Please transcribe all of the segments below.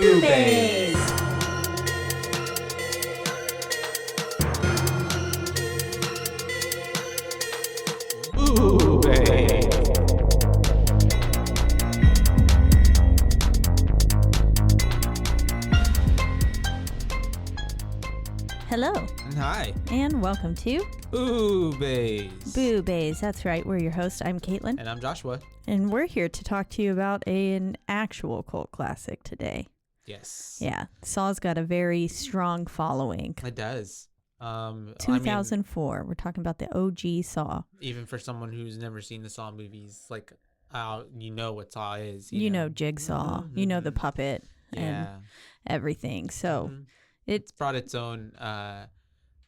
BooBaes. Hello. And hi. And welcome to BooBaes. BooBaes. That's right. We're your hosts. I'm Caitlin. And I'm Joshua. And we're here to talk to you about an actual cult classic today. Yes. Yeah. Saw's got a very strong following. It does. 2004. We're talking about the OG Saw. Even for someone who's never seen the Saw movies, like, you know what Saw is. You know Jigsaw. Mm-hmm. You know the puppet and Yeah. everything. So It's brought its own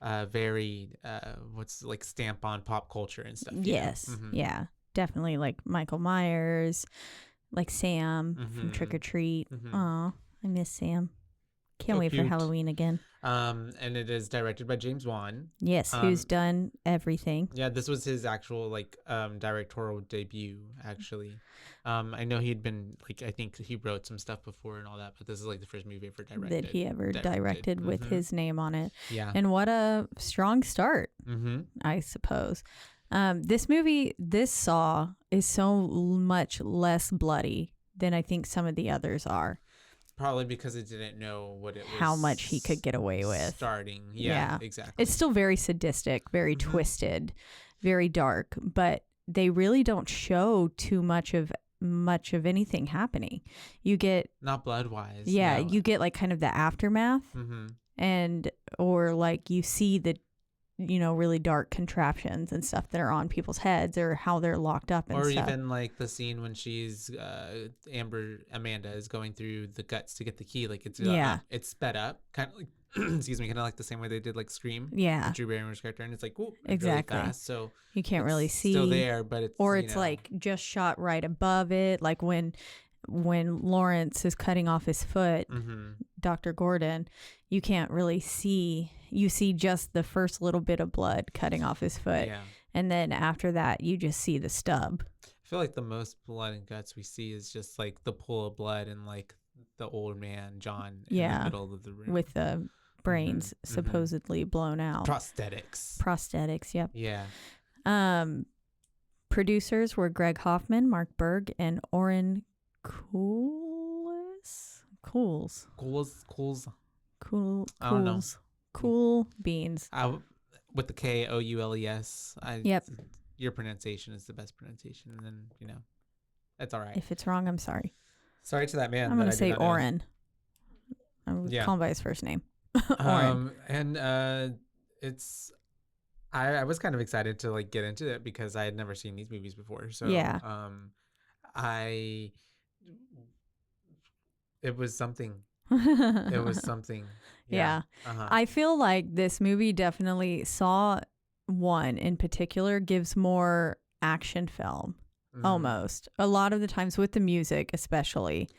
very stamp on pop culture and stuff. Yes. Yeah. Definitely like Michael Myers, like Sam from Trick or Treat. Aw, I miss Sam. Can't wait cute. for Halloween again. And it is directed by James Wan. Yes, who's done everything. Yeah, this was his actual directorial debut, actually. I know he'd been I think he wrote some stuff before and all that, but this is the first movie ever directed. That he ever directed with his name on it. Yeah. And what a strong start, I suppose. This Saw is so much less bloody than I think some of the others are. Probably because it didn't know what it was. How much he could get away with. Starting. Yeah. Exactly. It's still very sadistic, very twisted, very dark, but they really don't show too much of anything happening. You get not blood wise. Yeah, no. you get kind of the aftermath or you see the really dark contraptions and stuff that are on people's heads or how they're locked up and stuff. Or stuff. even the scene when she's Amanda is going through the guts to get the key. It's sped up, kind of excuse me, kind of like the same way they did Scream. Yeah, Drew Barrymore's character, and it's exactly really fast, so you can't really see. Still there, but it's just shot right above it, like when Lawrence is cutting off his foot, Dr. Gordon, you can't really see. You see just the first little bit of blood cutting off his foot. Yeah. And then after that, you just see the stub. I feel like the most blood and guts we see is just the pool of blood and the old man, John, in the middle of the room. With the brains supposedly blown out. Prosthetics, yep. Yeah. Producers were Greg Hoffman, Mark Berg, and Oren Cools. I don't know. Cool Beans. With the Koules. Yep. Your pronunciation is the best pronunciation, and then that's all right. If it's wrong, I'm sorry. Sorry to that man. I'm gonna say Oren. I'm calling by his first name. Oren. It's. I was kind of excited to get into it because I had never seen these movies before. So it was something. It was something. Yeah. I feel like this movie definitely Saw 1 in particular gives more action film almost a lot of the times with the music especially.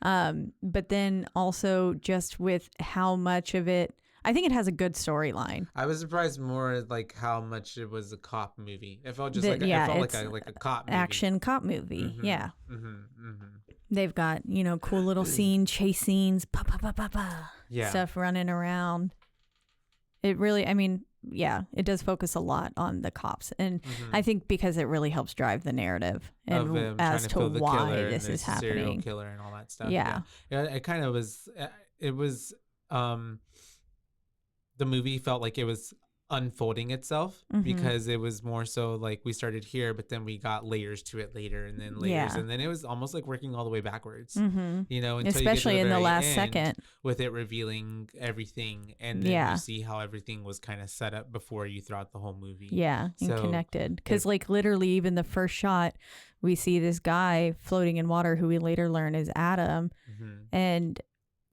But then also just with how much of it, I think it has a good storyline. I was surprised more how much it was a cop movie. It felt just it felt like a cop movie. Action cop movie. Yeah. They've got, cool little chase scenes, stuff running around. It really, it does focus a lot on the cops. And I think because it really helps drive the narrative and as to why this is happening. Serial killer and all that stuff. Yeah. It kind of was, the movie felt like it was unfolding itself because it was more so we started here, but then we got layers to it later and then layers and then it was almost working all the way backwards, until especially you get to the in the very last end second with it revealing everything and then you see how everything was kind of set up before you throughout the whole movie. And connected because literally even the first shot we see this guy floating in water who we later learn is Adam and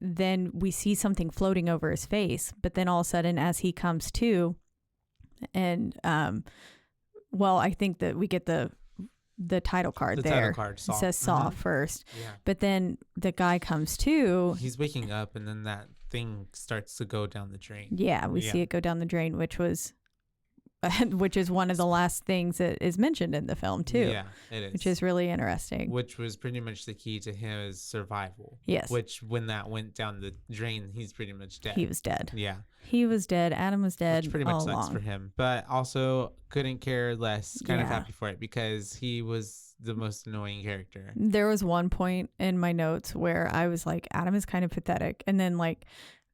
then we see something floating over his face, but then all of a sudden as he comes to and I think that we get the title card there. Title card, Saw. It says Saw first. Yeah. But then the guy comes to. He's waking up and then that thing starts to go down the drain. Yeah, we see it go down the drain, which was which is one of the last things that is mentioned in the film too. Yeah, it is. Which is really interesting. Which was pretty much the key to his survival. Yes. Which when that went down the drain, he's pretty much dead. He was dead. Yeah. He was dead. Adam was dead. Which pretty much sucks for him. But also couldn't care less. Kind of happy for it because he was the most annoying character. There was one point in my notes where I was like, Adam is kind of pathetic. And then like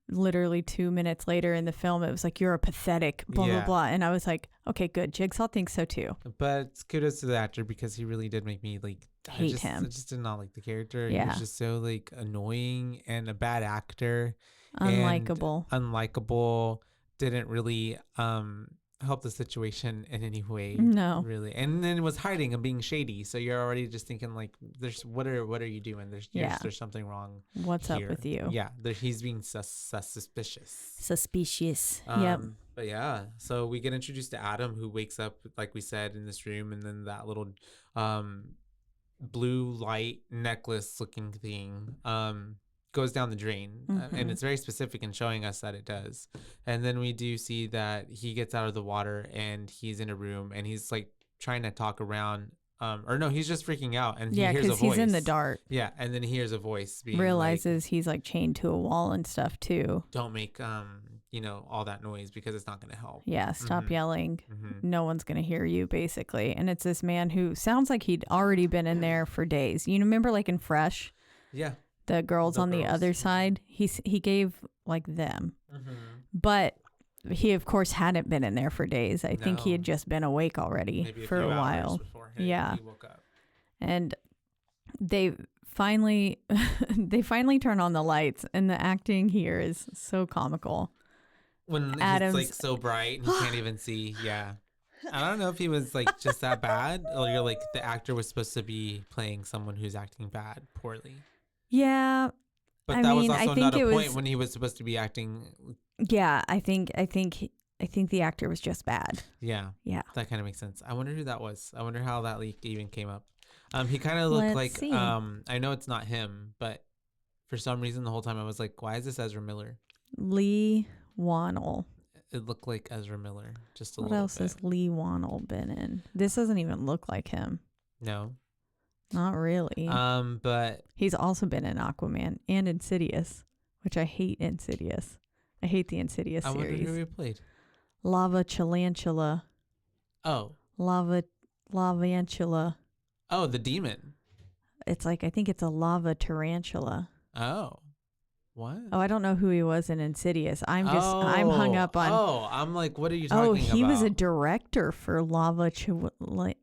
literally 2 minutes later in the film, it was like, you're a pathetic, blah, blah, blah. And I was like, okay, good. Jigsaw thinks so too. But kudos to the actor because he really did make me like hate him. I just did not like the character. Yeah. He was just so like annoying and a bad actor. Unlikable. Didn't really help the situation in any way. No. Really. And then was hiding and being shady. So you're already just thinking like, there's what are you doing? There's something wrong. What's here. Up with you? Yeah. He's being suspicious. Yep. But yeah, so we get introduced to Adam, who wakes up, like we said, in this room, and then that little blue light necklace looking thing goes down the drain. And it's very specific in showing us that it does. And then we do see that he gets out of the water and he's in a room and he's like trying to talk around. Or no, he's just freaking out and he hears a voice. He's in the dark. Yeah, and then he hears a voice being realizes he's like chained to a wall and stuff too. Don't make all that noise because it's not going to help. Yeah, stop yelling. No one's going to hear you, basically. And it's this man who sounds like he'd already been in there for days. You remember like in Fresh? Yeah. The girls on the other side, he gave like them. But he of course hadn't been in there for days. I think he had just been awake already for a while. Yeah. He woke up. And they finally turn on the lights and the acting here is so comical. When Adam's like so bright and you can't even see. Yeah. I don't know if he was like just that bad or you're like the actor was supposed to be playing someone who's acting poorly. Yeah. But that was also not a point when he was supposed to be acting. Yeah, I think the actor was just bad. Yeah. Yeah. That kind of makes sense. I wonder who that was. I wonder how that leak even came up. He kind of looked I know it's not him, but for some reason the whole time I was like, why is this Ezra Miller? Leigh Whannell. It looked like Ezra Miller just a little bit. What else has Leigh Whannell been in? This doesn't even look like him. No. Not really. But he's also been in Aquaman and Insidious, which I hate Insidious. I hate the Insidious series. I wonder who he played. Lava Chalantula. Oh. Lavantula. Oh, the demon. It's like, I think it's a lava tarantula. Oh. What? Oh, I don't know who he was in Insidious. I'm hung up on. Oh, I'm like, what are you talking about? Oh, he was a director for Lavalantula.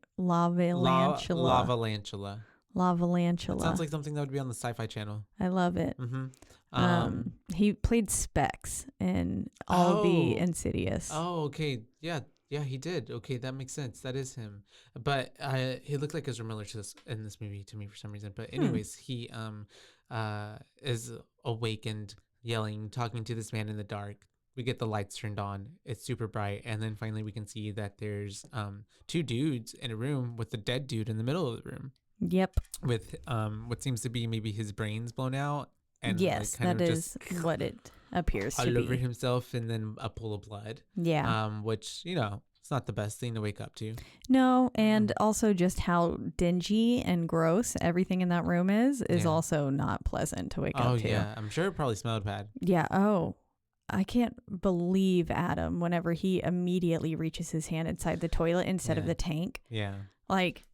Sounds like something that would be on the Sci-Fi Channel. I love it. He played Specs in all the Insidious. Oh, okay. Yeah, he did. Okay, that makes sense. That is him. But he looked like Ezra Miller in this movie to me for some reason. But anyways, he is awakened, yelling, talking to this man in the dark. We get the lights turned on. It's super bright. And then finally we can see that there's two dudes in a room with the dead dude in the middle of the room. Yep. With what seems to be maybe his brains blown out. And yes, that is what it appears to be. All over himself and then a pool of blood. Yeah. Which, it's not the best thing to wake up to. No, and also just how dingy and gross everything in that room is also not pleasant to wake up to. Oh, yeah. I'm sure it probably smelled bad. Yeah. Oh, I can't believe Adam whenever he immediately reaches his hand inside the toilet instead of the tank. Yeah. Like,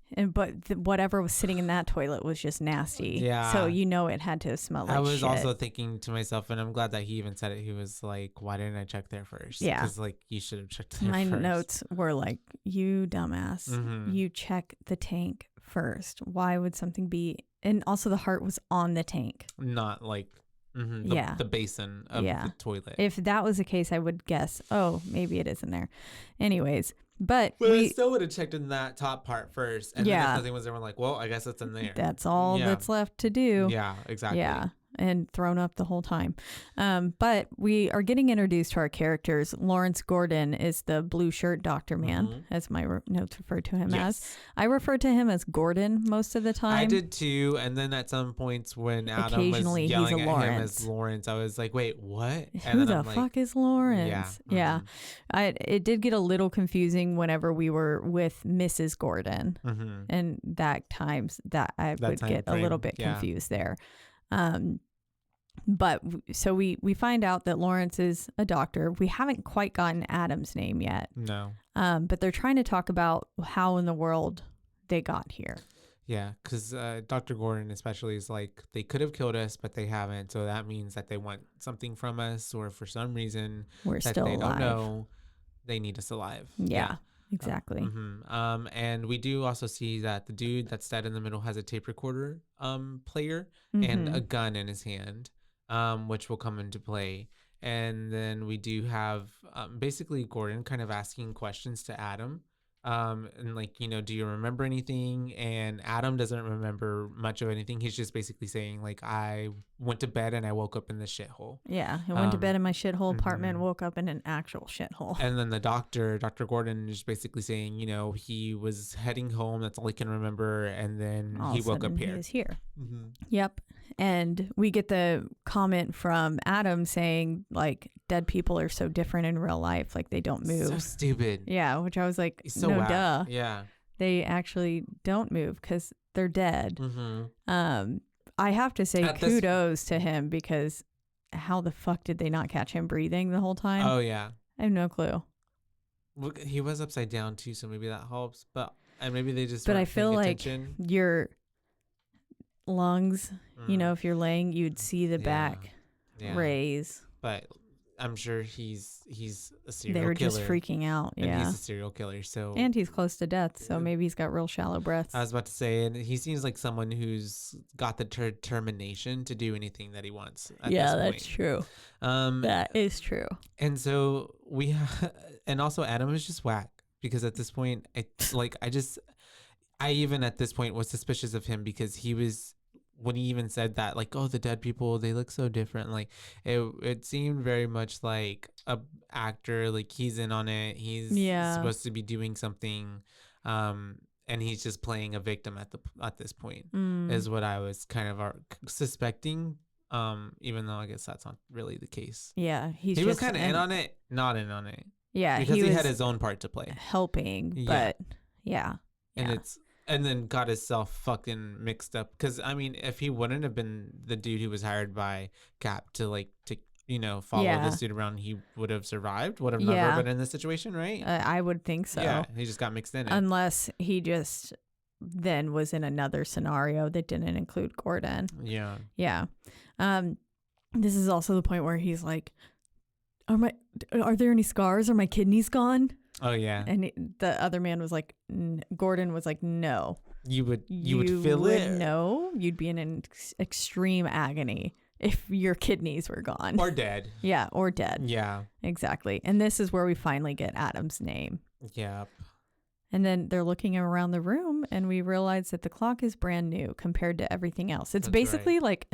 whatever was sitting in that toilet was just nasty. Yeah. So it had to smell like shit. I was also thinking to myself, and I'm glad that he even said it. He was like, "Why didn't I check there first?" Yeah. Because you should have checked there first. My first. notes were like, "You dumbass, you check the tank first. Why would something be?" And also, the heart was on the tank, not like. The basin of the toilet. If that was the case, I would guess, maybe it is in there. Anyways, but we still would have checked in that top part first. And then if nothing was there, we're like, well, I guess it's in there. That's all that's left to do. Yeah, exactly. Yeah. and thrown up the whole time. But we are getting introduced to our characters. Lawrence Gordon is the blue shirt doctor man, as my notes refer to him as. I refer to him as Gordon most of the time. I did too. And then at some points when Adam was yelling at him as Lawrence, I was like, wait, what? And who the fuck is Lawrence? Yeah. It did get a little confusing whenever we were with Mrs. Gordon. And that times that I would get a little bit confused there. But so we find out that Lawrence is a doctor. We haven't quite gotten Adam's name yet. No. But they're trying to talk about how in the world they got here. Yeah, because Dr. Gordon especially is like, they could have killed us, but they haven't. So that means that they want something from us, or for some reason we're that still they alive. don't know, they need us alive. Yeah. Exactly. And we do also see that the dude that's dead in the middle has a tape recorder player and a gun in his hand, which will come into play. And then we do have basically Gordon kind of asking questions to Adam. And like, you know, do you remember anything? And Adam doesn't remember much of anything. He's just basically saying like, I went to bed and I woke up in this shithole. Yeah. I went to bed in my shithole apartment, woke up in an actual shithole. And then the Dr. Gordon is basically saying, you know, he was heading home. That's all he can remember. And then he woke up here. He was here. Yep. And we get the comment from Adam saying like, dead people are so different in real life. Like they don't move. So stupid. Yeah. Which I was like, so no, whack. duh. Yeah. They actually don't move because they're dead. I have to say kudos to him, because how the fuck did they not catch him breathing the whole time? Oh, yeah. I have no clue. Look, he was upside down too, so maybe that helps. And maybe they just. But I feel like attention. Your lungs, you know, if you're laying, you'd see the back raise. But I'm sure he's a serial killer. They were just freaking out. And yeah. he's a serial killer. And he's close to death. So maybe he's got real shallow breaths. I was about to say, and he seems like someone who's got the determination to do anything that he wants. That's true. That is true. And so and also Adam is just whack, because at this point, I even at this point was suspicious of him, because he was, when he even said that, like, oh, the dead people, they look so different. Like it seemed very much like a actor, like he's in on it. He's supposed to be doing something. And he's just playing a victim at this point is what I was kind of suspecting. Even though I guess that's not really the case. Yeah. He was kind of in on it, not in on it. Yeah. Because he had his own part to play. Helping, but yeah. And then got himself fucking mixed up. Because, I mean, if he wouldn't have been the dude who was hired by Cap to follow this dude around, he would have survived, would have never been in this situation, right? I would think so. Yeah, he just got mixed in it. Unless he just then was in another scenario that didn't include Gordon. Yeah. Yeah. This is also the point where he's like, are there any scars? Are my kidneys gone? Oh yeah. And the other man was like, Gordon was like, no. You would feel it. No, you'd be in an extreme agony if your kidneys were gone. Or dead. Yeah, or dead. Yeah. Exactly. And this is where we finally get Adam's name. Yeah. And then they're looking around the room, and we realize that the clock is brand new compared to everything else. It's basically like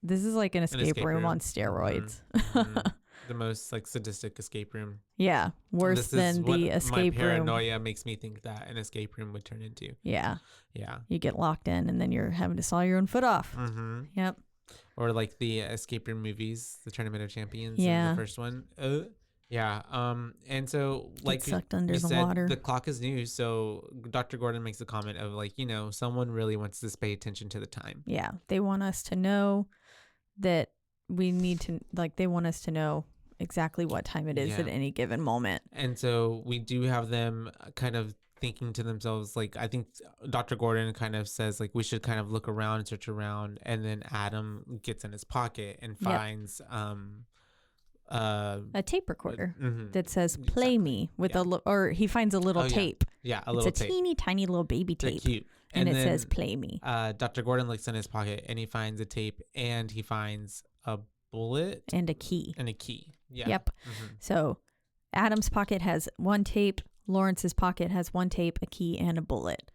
this is like an escape room on steroids. The most like sadistic escape room. Yeah, worse than the escape room. My paranoia makes me think that an escape room would turn into. Yeah. Yeah. You get locked in, and then you're having to saw your own foot off. Yep. Or like the escape room movies, the Tournament of Champions. The first one. Yeah. And so like sucked under the water. The clock is new, so Dr. Gordon makes a comment of like, someone really wants to pay attention to the time. Yeah, they want us to know that we need to, like, they want us to know exactly what time it is at any given moment. And so we do have them kind of thinking to themselves, like, I think Dr. Gordon kind of says, like, we should kind of look around and search around, and then Adam gets in his pocket and finds a tape recorder that says "Play Me" with or he finds a little tape. Yeah, a little tape. It's a teeny tiny little baby tape. They're cute. And it says "Play Me." Dr. Gordon looks in his pocket and he finds a tape, and he finds a bullet and a key. Yeah. Yep. So Adam's pocket has one tape. Lawrence's pocket has one tape, a key, and a bullet.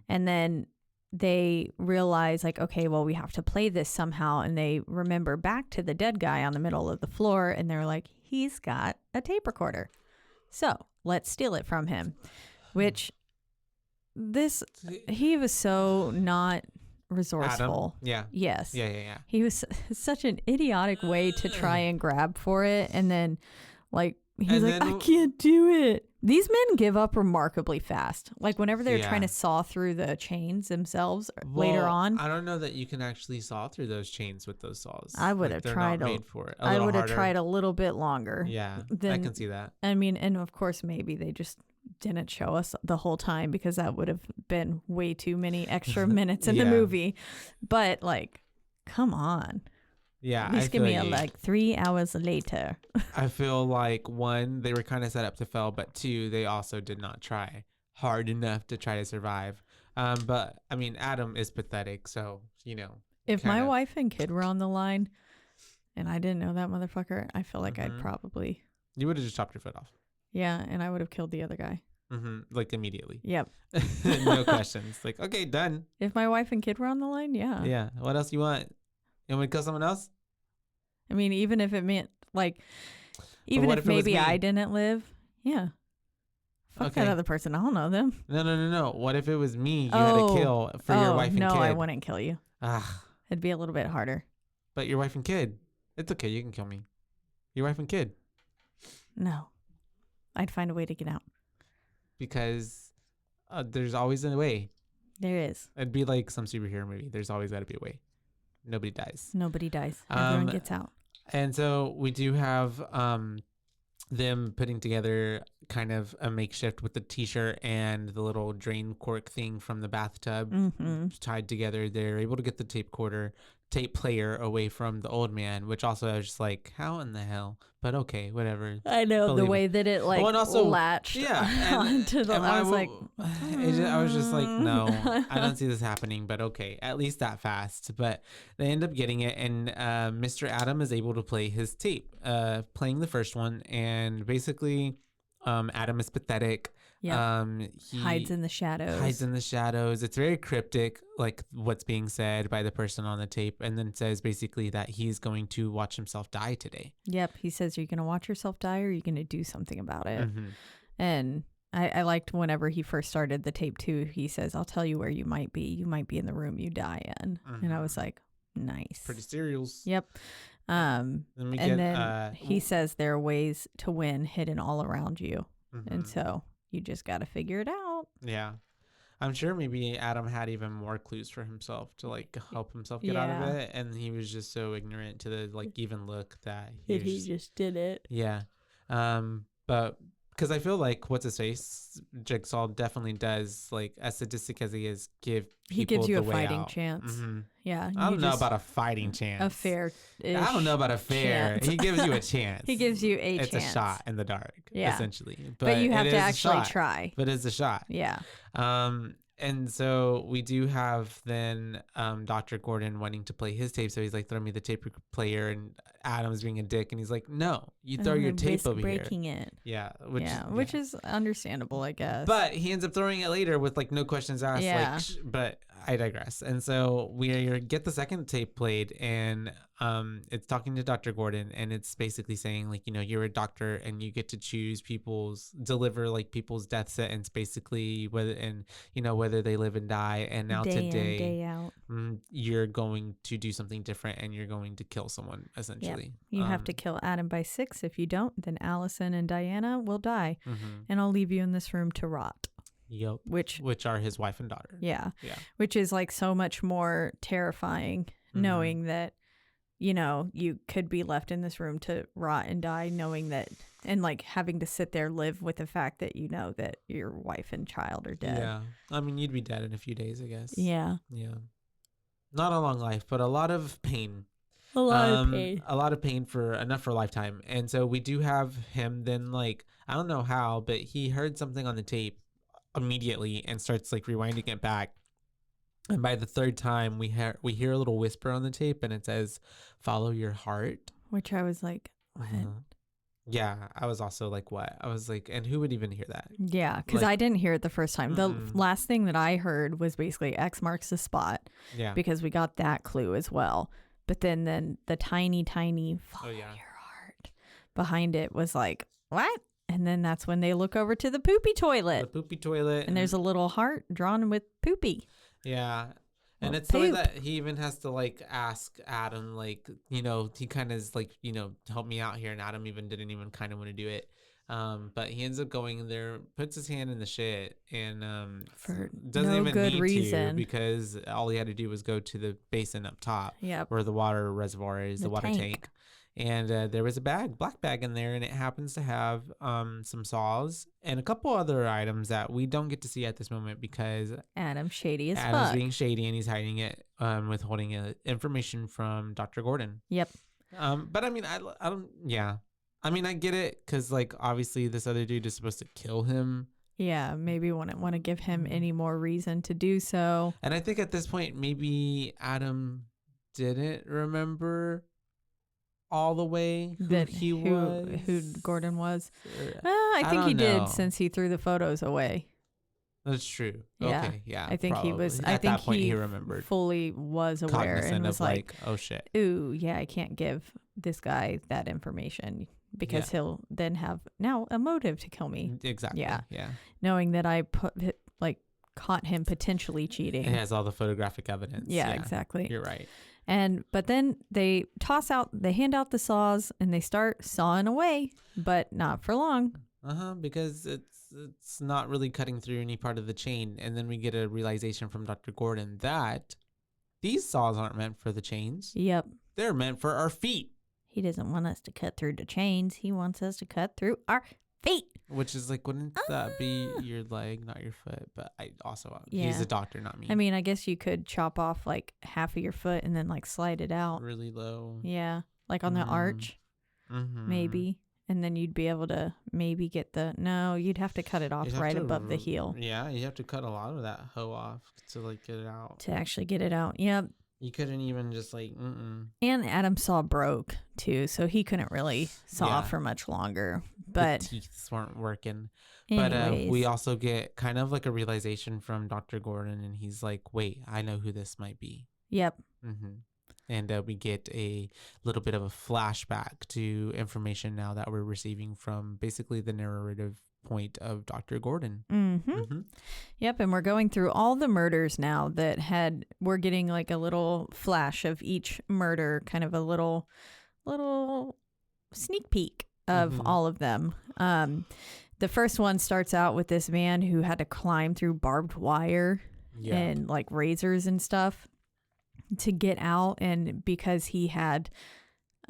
And then they realize like, okay, well, we have to play this somehow. And they remember back to the dead guy on the middle of the floor. And they're like, he's got a tape recorder. So let's steal it from him, which he was so not resourceful. Adam? Yeah. Yes. Yeah. He was such an idiotic way to try and grab for it. And then like, he's like, I can't do it. These men give up remarkably fast. Like whenever they're trying to saw through the chains themselves later on. I don't know that you can actually saw through those chains with those saws. I would have tried I would have tried a little bit longer. Yeah, I can see that. I mean, and of course, maybe they just didn't show us the whole time because that would have been way too many extra minutes in the movie. But like, come on. Yeah, at least give me like 3 hours later. I feel like 1, they were kind of set up to fail, but 2, they also did not try hard enough to try to survive. But I mean, Adam is pathetic, so If my wife and kid were on the line, and I didn't know that motherfucker, I feel like I'd probably. You would have just chopped your foot off. Yeah, and I would have killed the other guy. Like immediately. Yep. No questions. Like, okay, done. If my wife and kid were on the line, yeah. Yeah. What else you want? You want me to kill someone else? I mean, even if it meant like, even if maybe I didn't live, yeah. Fuck that other person. I don't know them. No. What if it was me you had to kill for your wife and kid? No, I wouldn't kill you. It'd be a little bit harder. But your wife and kid. It's okay. You can kill me. Your wife and kid. No. I'd find a way to get out. Because there's always a way. There is. It'd be like some superhero movie. There's always got to be a way. Nobody dies. Everyone gets out. And so we do have them putting together kind of a makeshift with the t-shirt and the little drain cork thing from the bathtub tied together. They're able to get the tape player away from the old man, which also I was just like, how in the hell? But okay, whatever. I know the way that it like latched onto the. I was like, I was just like, no, I don't see this happening. But okay, at least that fast. But they end up getting it, and Mr. Adam is able to play his tape, playing the first one, and basically, Adam is pathetic. Yeah. He hides in the shadows. It's very cryptic, like what's being said by the person on the tape, and then says basically that he's going to watch himself die today. Yep. He says, "Are you going to watch yourself die, or are you going to do something about it?" And I liked whenever he first started the tape too. He says, "I'll tell you where you might be. You might be in the room you die in." And I was like, nice. Pretty serials. Yep. And then he says there are ways to win hidden all around you, and so. You just got to figure it out. Yeah. I'm sure maybe Adam had even more clues for himself to like help himself get out of it. And he was just so ignorant to the like even look that he just did it. Yeah. But because I feel like what's his face, Jigsaw definitely does, like as sadistic as he is, he gives you a fighting chance. Yeah. I don't know about a fighting chance. A fair. I don't know about a fair. Chance. He gives you a chance. He gives you a chance. It's a shot in the dark, essentially. But you have to actually try. But it's a shot. Yeah. And so we do have then Dr. Gordon wanting to play his tape. So he's like, throw me the tape player. And Adam's being a dick. And he's like, no, you throw your tape over breaking here. It. Yeah. Which is understandable, I guess. But he ends up throwing it later with like no questions asked. Yeah. Like, but I digress. And so we get the second tape played, and it's talking to Dr. Gordon, and it's basically saying like, you're a doctor and you get to choose deliver people's death sentence, basically, whether they live and die. And now day today, in, day out. You're going to do something different, and you're going to kill someone essentially. Yep. You have to kill Adam by 6. If you don't, then Allison and Diana will die, and I'll leave you in this room to rot. Yep. Which are his wife and daughter. Yeah. Yeah. Which is like so much more terrifying, knowing that, you could be left in this room to rot and die, knowing that, and like having to sit there, live with the fact that that your wife and child are dead. Yeah. I mean, you'd be dead in a few days, I guess. Yeah. Yeah. Not a long life, but a lot of pain. A lot of pain. A lot of pain for enough for a lifetime. And so we do have him then, like, I don't know how, but he heard something on the tape immediately and starts like rewinding it back, and by the third time we hear a little whisper on the tape, and it says, "Follow your heart," which I was like, what? Yeah, I was also like, what? I was like, and who would even hear that? Yeah, because I didn't hear it the first time. The last thing that I heard was basically X marks the spot. Yeah. Because we got that clue as well. But then the tiny follow your heart behind it was like, what? And then that's when they look over to the poopy toilet. The poopy toilet. And there's a little heart drawn with poopy. Yeah. And it's the way that he even has to like ask Adam, like, you know, he kind of is like, you know, help me out here. And Adam didn't even kind of want to do it. But he ends up going in there, puts his hand in the shit, and for doesn't no even good need reason. to, because all he had to do was go to the basin up top, yep, where the water reservoir is, the water tank. And there was a black bag in there, and it happens to have some saws and a couple other items that we don't get to see at this moment because Adam's shady as Adam's fuck. being shady, and he's hiding it, withholding information from Dr. Gordon. Yep. But I mean, I don't. Yeah, I mean, I get it, because like obviously this other dude is supposed to kill him. Yeah, maybe wouldn't want to give him any more reason to do so. And I think at this point, maybe Adam didn't remember all the way who Gordon was. I think he did, since he threw the photos away. That's true. Yeah. Okay, yeah. I think probably. he was. At I think that point, he remembered, fully was aware, and was like, "Oh shit, ooh, yeah, I can't give this guy that information because he'll then have now a motive to kill me." Exactly. Yeah. Knowing that I caught him potentially cheating. It has all the photographic evidence. Yeah, exactly. You're right. But then they hand out the saws, and they start sawing away, but not for long. Because it's not really cutting through any part of the chain. And then we get a realization from Dr. Gordon that these saws aren't meant for the chains. Yep. They're meant for our feet. He doesn't want us to cut through the chains. He wants us to cut through our feet. Which is like, wouldn't that be your leg, not your foot? But he's a doctor, not me. I mean, I guess you could chop off like half of your foot and then like slide it out really low. Yeah, like on the arch, maybe. And then you'd be able to maybe get you'd have to cut it off right above the heel. Yeah, you have to cut a lot of that hoe off to like get it out. To actually get it out. Yep. You couldn't even just like, And Adam's saw broke too, so he couldn't really saw for much longer. But the teeth weren't working. Anyways. But we also get kind of like a realization from Dr. Gordon, and he's like, wait, I know who this might be. Yep. And we get a little bit of a flashback to information now that we're receiving from basically the narrative point of Dr. Gordon. Yep, and we're going through all the murders now we're getting like a little flash of each murder, kind of a little sneak peek of all of them. The first one starts out with this man who had to climb through barbed wire and like razors and stuff to get out, and because he had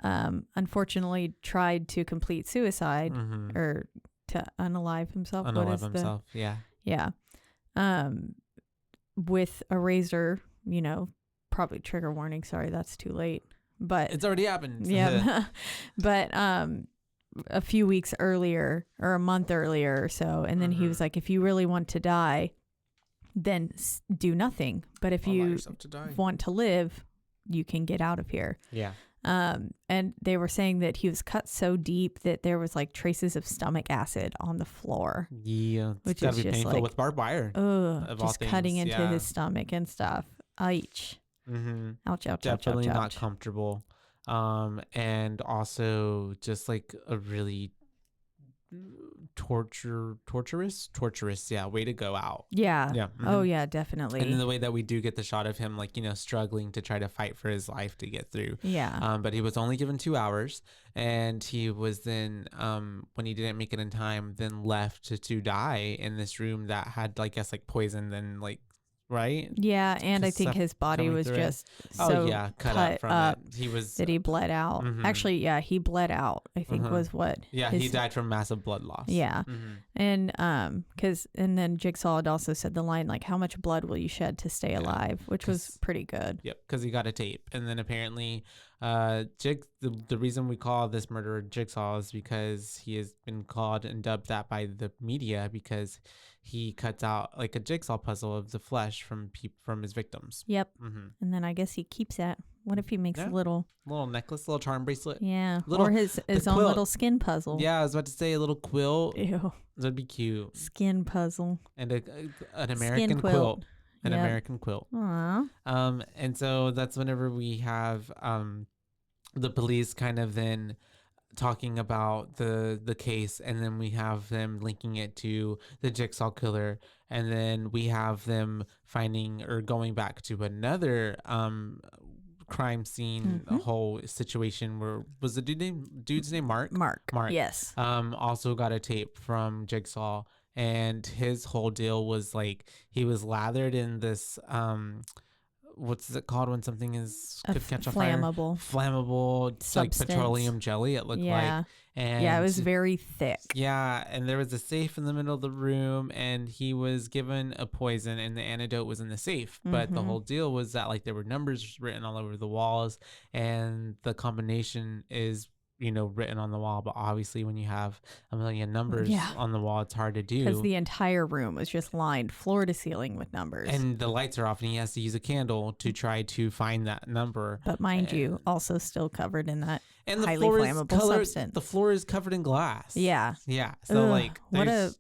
unfortunately tried to complete suicide or to unalive himself. With a razor, probably trigger warning. Sorry, that's too late. But it's already happened. Yeah. But a few weeks earlier or a month earlier or so, and then he was like, if you really want to die, then do nothing. But if you want to live, you can get out of here. Yeah. And they were saying that he was cut so deep that there was like traces of stomach acid on the floor. Yeah, it's gotta be painful with barbed wire. Just cutting into his stomach and stuff. Ouch. Ouch, ouch, definitely ouch, ouch, not comfortable. And also just like a really torturous way to go out. Oh yeah, definitely. And then the way that we do get the shot of him like struggling to try to fight for his life to get through. But he was only given 2 hours, and he was then when he didn't make it in time, then left to die in this room that had, I guess, like poison, then like, right? Yeah, and I think his body was just cut up from it. He was that he bled out. Actually, yeah, he bled out, I think was what. Yeah, he died from massive blood loss. Yeah. And and then Jigsaw had also said the line like, how much blood will you shed to stay alive, which was pretty good. Yep, because he got a tape. And then apparently The reason we call this murderer Jigsaw is because he has been called and dubbed that by the media because he cuts out like a jigsaw puzzle of the flesh from his victims. Yep. And then I guess he keeps that. What if he makes a little necklace, little charm bracelet? Yeah. Or his own little skin puzzle. Yeah, I was about to say a little quilt. Ew. That'd be cute. Skin puzzle. And an American quilt. An American quilt. Aww. And so that's whenever we have the police kind of then talking about the case, and then we have them linking it to the Jigsaw killer, and then we have them finding or going back to another crime scene, a whole situation where was the dude's name Mark? Mark. Yes. Also got a tape from Jigsaw, and his whole deal was like he was lathered in this what's it called when something could catch on fire? Flammable substance. Like petroleum jelly, it looked like. And yeah, it was very thick. Yeah, and there was a safe in the middle of the room, and he was given a poison, and the antidote was in the safe. But the whole deal was that like there were numbers written all over the walls, and the combination is written on the wall, but obviously when you have a million numbers on the wall, it's hard to do because the entire room was just lined floor to ceiling with numbers, and the lights are off, and he has to use a candle to try to find that number. But mind you, also still covered in that highly flammable substance. The floor is covered in glass. Yeah. So what a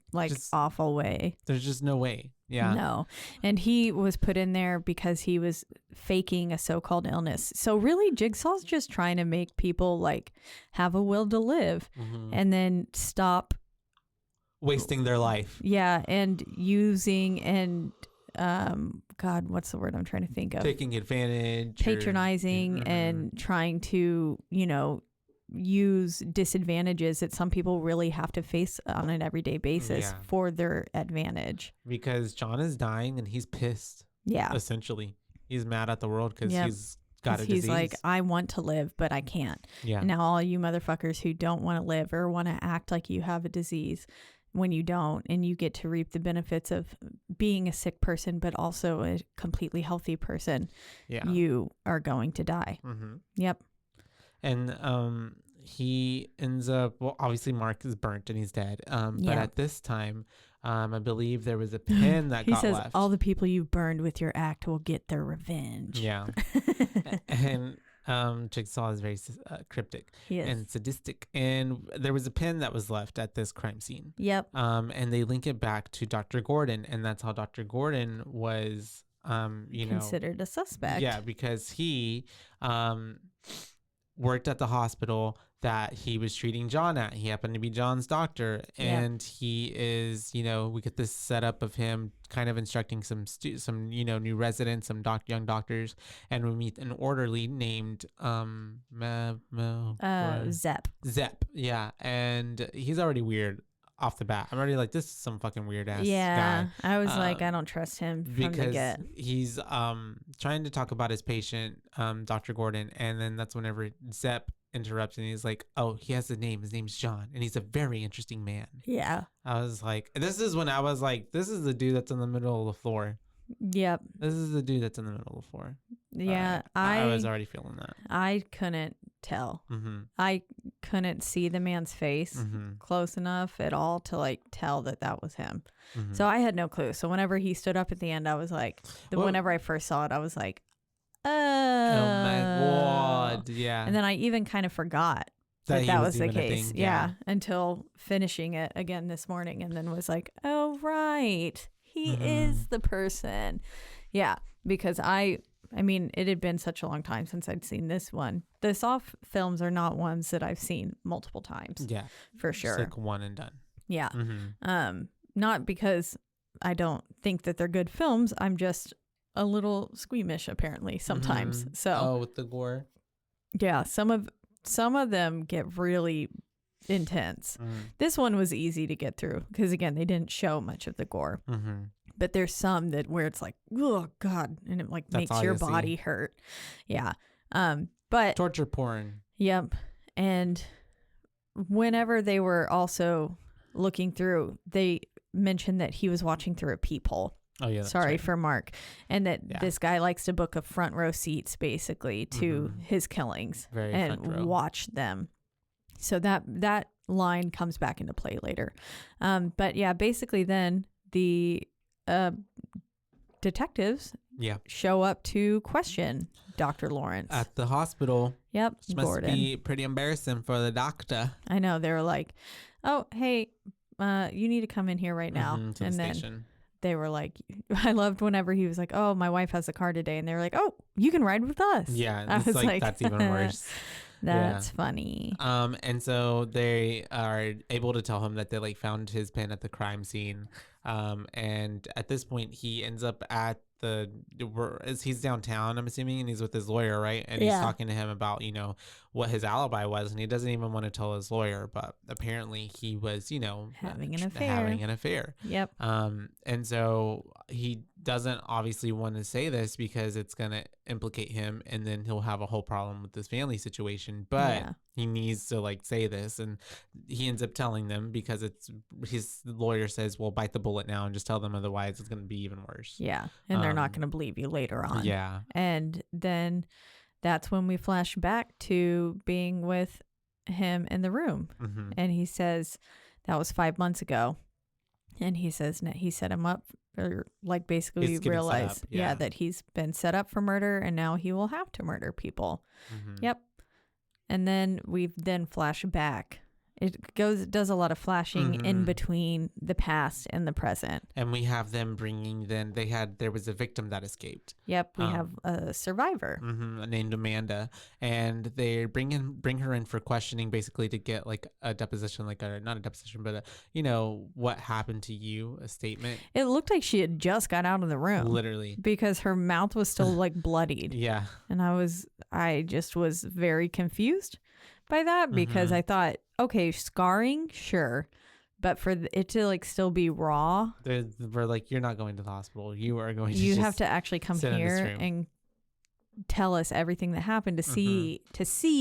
awful way. There's just no way. Yeah. No. And he was put in there because he was faking a so-called illness. So really, Jigsaw's just trying to make people like have a will to live and then stop wasting their life. Yeah. And using and, God, what's the word I'm trying to think of? Taking advantage. Patronizing and trying to, use disadvantages that some people really have to face on an everyday basis for their advantage. Because John is dying and he's pissed. Yeah. Essentially. He's mad at the world because he's got a disease. He's like, I want to live, but I can't. Yeah. And now all you motherfuckers who don't want to live or want to act like you have a disease when you don't, and you get to reap the benefits of being a sick person, but also a completely healthy person, you are going to die. Yep. And he ends up, well, obviously Mark is burnt and he's dead. But at this time, I believe there was a pin that got left. He says, all the people you burned with your act will get their revenge. Yeah. And Jigsaw is very cryptic and sadistic. And there was a pin that was left at this crime scene. Yep. And they link it back to Dr. Gordon. And that's how Dr. Gordon was, considered a suspect. Yeah, because he worked at the hospital that he was treating John at. He happened to be John's doctor, and he is, we get this setup of him kind of instructing some new residents, some young doctors, and we meet an orderly named Zepp. Zepp, yeah, and he's already weird off the bat. I'm already like, this is some fucking weird ass guy. I was like, I don't trust him from the get. He's trying to talk about his patient, Dr. Gordon, and then that's whenever Zepp interrupts and he's like, oh, he has a name. His name's John, and he's a very interesting man. Yeah. I was like, this is when I was like, this is the dude that's in the middle of the floor. Yep. This is the dude that's in the middle of the floor. Yeah. I was already feeling that. I couldn't tell. I couldn't see the man's face close enough at all to like tell that was him. So I had no clue. So whenever he stood up at the end, I was like, whenever I first saw it, I was like, oh my God. Yeah. And then I even kind of forgot that was the case. Yeah. Until finishing it again this morning, and then was like, oh, right. He is the person. Yeah. Because I mean, it had been such a long time since I'd seen this one. The Saw films are not ones that I've seen multiple times. Yeah. For sure. It's like one and done. Yeah. Not because I don't think that they're good films. I'm just a little squeamish apparently sometimes. So with the gore. Yeah, some of them get really intense. This one was easy to get through because again, they didn't show much of the gore. But there's some where it's like, oh God, and it like makes your body hurt. Yeah. But torture porn. Yep. And whenever they were also looking through, they mentioned that he was watching through a peephole. Oh yeah. Sorry right. for Mark. And that this guy likes to book a front row seats basically to his killings and watch them. So that line comes back into play later. But yeah, basically then the detectives show up to question Dr. Lawrence at the hospital. Yep. Which must be pretty embarrassing for the doctor. I know. They were like, oh, hey, you need to come in here right now. To and the then station. They were like, I loved whenever he was like, oh, my wife has a car today. And they were like, oh, you can ride with us. Yeah. I was like, that's even worse. That's funny. And so they are able to tell him that they like found his pen at the crime scene. And at this point he ends up at he's downtown, I'm assuming, and he's with his lawyer, right? And he's talking to him about, you know, what his alibi was, and he doesn't even want to tell his lawyer, but apparently he was, you know, having an affair. Yep. And so he doesn't obviously want to say this because it's going to implicate him, and then he'll have a whole problem with this family situation, but he needs to like say this, and he ends up telling them because his lawyer says, well, bite the bullet now and just tell them, otherwise it's going to be even worse. Yeah. And they're not going to believe you later on. Yeah. And then that's when we flash back to being with him in the room. And he says that was 5 months ago. And he says he set him up, or like basically realized that he's been set up for murder, and now he will have to murder people. Yep. And then we flash back. It does a lot of flashing in between the past and the present. And we have them there was a victim that escaped. Yep, we have a survivor named Amanda, and they bring her in for questioning, basically to get like a deposition, not a deposition, but you know, what happened to you, a statement. It looked like she had just got out of the room, literally, because her mouth was still like bloodied. Yeah, and I just was very confused by that, because I thought, okay, scarring, sure, but for it to like still be raw, we're like, you're not going to the hospital. You are going to. You have to actually come here and tell us everything that happened to see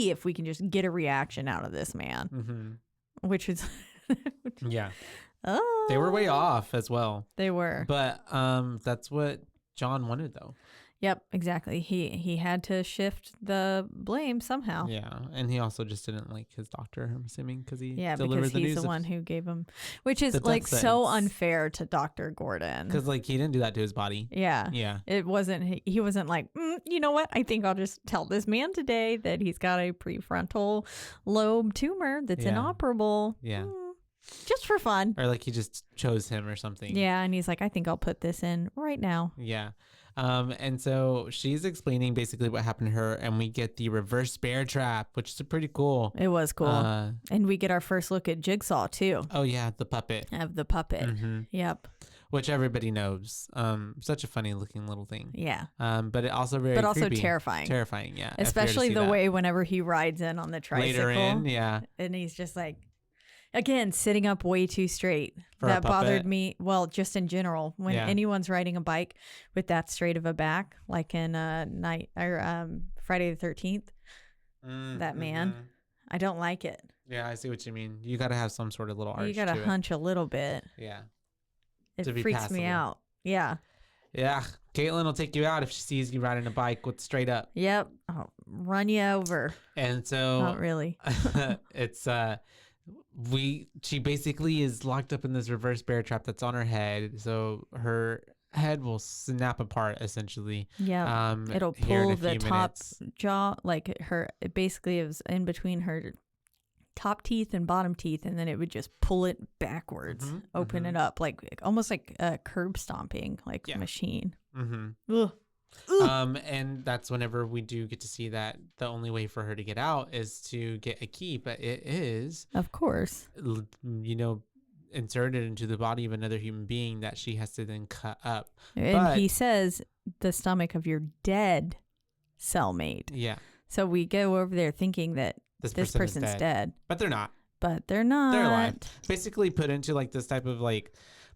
if we can just get a reaction out of this man, which is yeah. They were way off as well. They were, but that's what John wanted though. Yep, exactly. He had to shift the blame somehow. Yeah, and he also just didn't like his doctor, I'm assuming, because he because he's the one who gave him, which is like so unfair to Dr. Gordon. Because like he didn't do that to his body. Yeah. Yeah. It wasn't. He wasn't like, you know what? I think I'll just tell this man today that he's got a prefrontal lobe tumor that's inoperable. Yeah. Just for fun. Or like he just chose him or something. Yeah, and he's like, I think I'll put this in right now. Yeah. And so she's explaining basically what happened to her, and we get the reverse bear trap, which is pretty cool. It was cool. And we get our first look at Jigsaw too. Oh yeah, the puppet. Of the puppet. Yep. Which everybody knows. Such a funny looking little thing. Yeah. But it also also creepy. Terrifying. Terrifying, yeah. Especially the way whenever he rides in on the tricycle. Later in, yeah. And he's just like, again, sitting up way too straight. That bothered me. Well, just in general, when anyone's riding a bike with that straight of a back, like in Friday the 13th, that man, I don't like it. Yeah, I see what you mean. You got to have some sort of little arch. You got to hunch a little bit. Yeah. It freaks me out. Yeah. Yeah. Caitlin will take you out if she sees you riding a bike with straight up. Yep. I'll run you over. And so. Not really. It's, she basically is locked up in this reverse bear trap that's on her head. So her head will snap apart essentially. Yeah. It'll pull the top jaw, like it basically is in between her top teeth and bottom teeth, and then it would just pull it backwards, open it up, like almost like a curb stomping, like machine. Ugh. And that's whenever we do get to see that the only way for her to get out is to get a key, but it is, of course, you know, inserted into the body of another human being that she has to then cut up. And he says the stomach of your dead cellmate. Yeah. So we go over there thinking that this person's dead. But they're not. They're alive. Basically put into like this type of like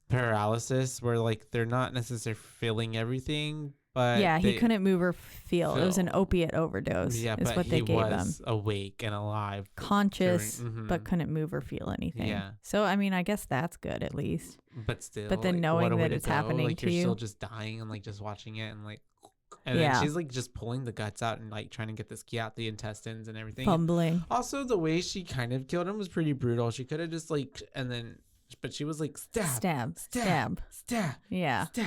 paralysis where like they're not necessarily feeling everything, but yeah, he couldn't move or feel. It was an opiate overdose. Yeah, is but what they gave him. He was awake and alive, conscious, but couldn't move or feel anything. Yeah. So I mean, I guess that's good at least. But still, but then knowing that it's happening like, to you're you, still just dying and like just watching it and like. And then she's like just pulling the guts out and like trying to get the ski out the intestines and everything. Fumbling. And also, the way she kind of killed him was pretty brutal. She could have just like, but she was like stab. Yeah. Stab.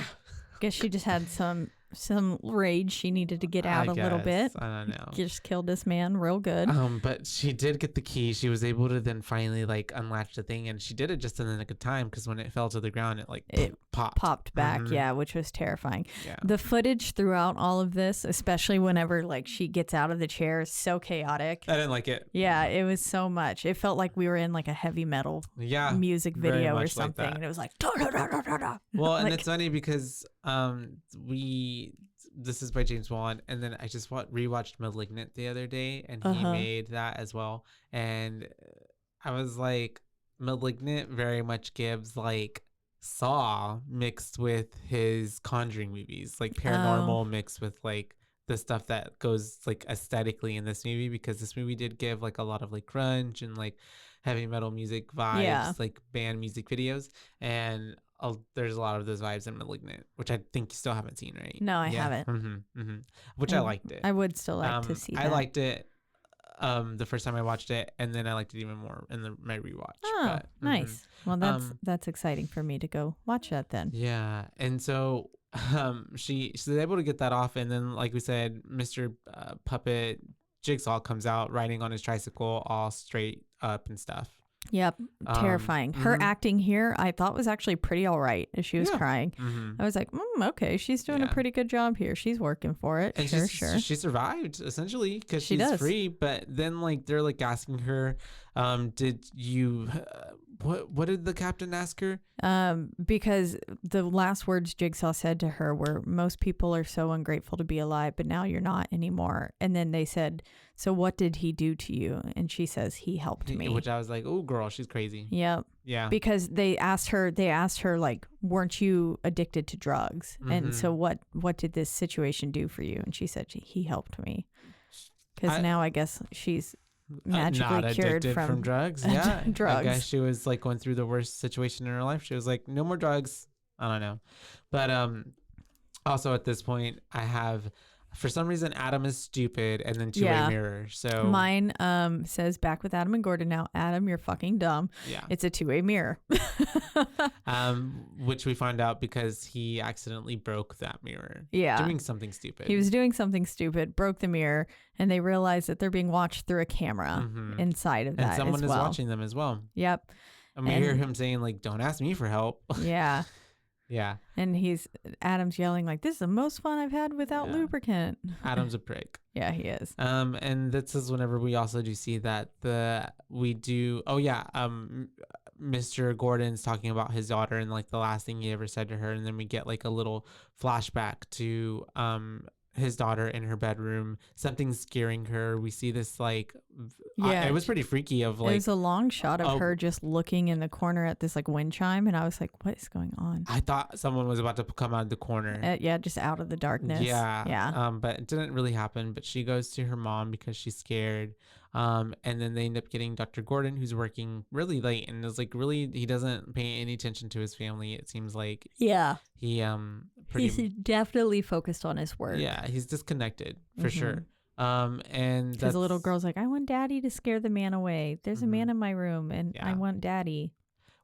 Guess she just had some rage she needed to get out a little bit. I don't know. Just killed this man real good. But she did get the key. She was able to then finally like unlatch the thing, and she did it just in the nick of time because when it fell to the ground, it popped back. Yeah, which was terrifying. Yeah. The footage throughout all of this, especially whenever like she gets out of the chair, is so chaotic. I didn't like it. Yeah, it was so much. It felt like we were in like a heavy metal music video or something, and it was like well, and it's funny because this is by James Wan, and then I just rewatched *Malignant* the other day, and he made that as well, and I was like, *Malignant* very much gives like Saw mixed with his Conjuring movies, like paranormal mixed with like the stuff that goes like aesthetically in this movie, because this movie did give like a lot of like grunge and like heavy metal music vibes, like band music videos, and there's a lot of those vibes in *Malignant*, which I think you still haven't seen, right? No, I haven't. Which I liked it. I would still like to see that. I liked it the first time I watched it, and then I liked it even more in my rewatch. Oh, nice. Well, that's exciting for me to go watch that then. Yeah, and so she's able to get that off, and then like we said, Mr. Puppet Jigsaw comes out riding on his tricycle all straight up and stuff. Yep. Terrifying. Her acting here, I thought was actually pretty all right as she was crying. I was like, okay, she's doing a pretty good job here. She's working for it. And sure. She survived essentially because she's free. But then like they're like asking her, did you, what did the captain ask her? Because the last words Jigsaw said to her were, most people are so ungrateful to be alive, but now you're not anymore. And then they said, so what did he do to you? And she says, he helped me. Which I was like, oh girl, she's crazy. Yep. Yeah. Because they asked her like, weren't you addicted to drugs? And so what did this situation do for you? And she said, he helped me. Because now I guess she's magically not cured from drugs. Yeah. drugs. I guess she was like going through the worst situation in her life. She was like, no more drugs. I don't know. But also at this point, I have, for some reason, Adam is stupid, and then two-way mirror. So mine says back with Adam and Gordon now. Adam, you're fucking dumb. Yeah. It's a two-way mirror. Which we find out because he accidentally broke that mirror. Yeah. Doing something stupid. He was doing something stupid, broke the mirror, and they realize that they're being watched through a camera inside of that. And someone is watching them as well. Yep. And we hear him saying, like, don't ask me for help. Yeah. Yeah. And Adam's yelling like, this is the most fun I've had without lubricant. Adam's a prick. Yeah, he is. And this is whenever we also do see that Mr. Gordon's talking about his daughter and like the last thing he ever said to her, and then we get like a little flashback to his daughter in her bedroom, something scaring her. We see this like it was pretty freaky of like, it was a long shot of her just looking in the corner at this like wind chime, and I was like, what is going on? I thought someone was about to come out of the corner. Just out of the darkness. Yeah. But it didn't really happen. But she goes to her mom because she's scared. And then they end up getting Dr. Gordon, who's working really late, and is like he doesn't pay any attention to his family. It seems like he's definitely focused on his work. Yeah, he's disconnected for sure. And because the little girl's like, I want daddy to scare the man away. There's a man in my room, and I want daddy.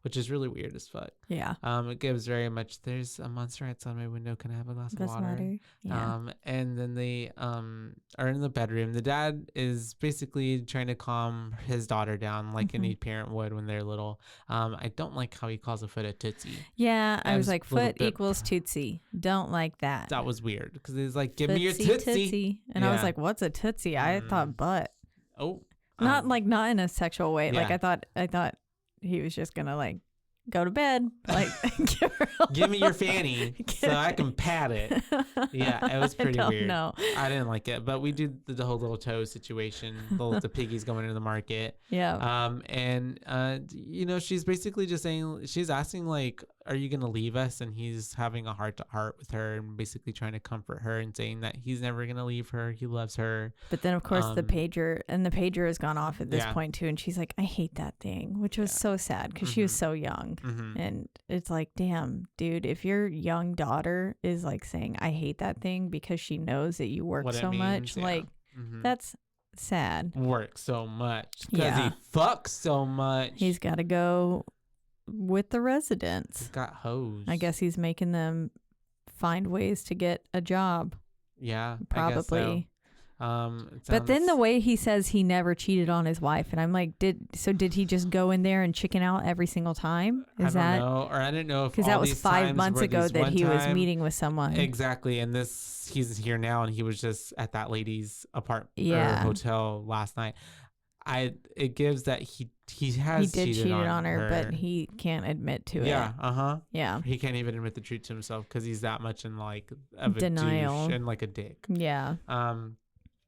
Which is really weird as fuck. Yeah. It gives very much, there's a monster outside my window. Can I have a glass of water? Yeah. And then they are in the bedroom. The dad is basically trying to calm his daughter down like any parent would when they're little. I don't like how he calls a foot a tootsie. Yeah, I was like, foot equals tootsie. Don't like that. That was weird because he's like, give me your tootsie. And I was like, what's a tootsie? I thought butt. Oh. Not in a sexual way. Like I thought he was just gonna like go to bed, like give me your fanny so I can pat it. Yeah, it was pretty weird. No, I didn't like it, but we do the whole little toe situation, the piggies going into the market. Yeah. And she's basically just saying, she's asking like are you going to leave us? And he's having a heart to heart with her and basically trying to comfort her and saying that he's never going to leave her. He loves her. But then, of course, the pager has gone off at this point, too. And she's like, I hate that thing, which was so sad because she was so young. And it's like, damn, dude, if your young daughter is like saying, I hate that thing because she knows that you work so much, like, that's sad. Work so much because he fucks so much. He's got to go with the residents. He's got hoes. I guess he's making them find ways to get a job. Yeah, probably. But then the way he says he never cheated on his wife, and I'm like, did he just go in there and chicken out every single time? I don't know, or I didn't know if because that was 5 months ago that he was meeting with someone. Exactly, and he's here now, and he was just at that lady's apartment or hotel last night. It gives that he did cheated on her, but he can't admit to it. Yeah. He can't even admit the truth to himself because he's that much in like of denial, a douche and like a dick. Yeah.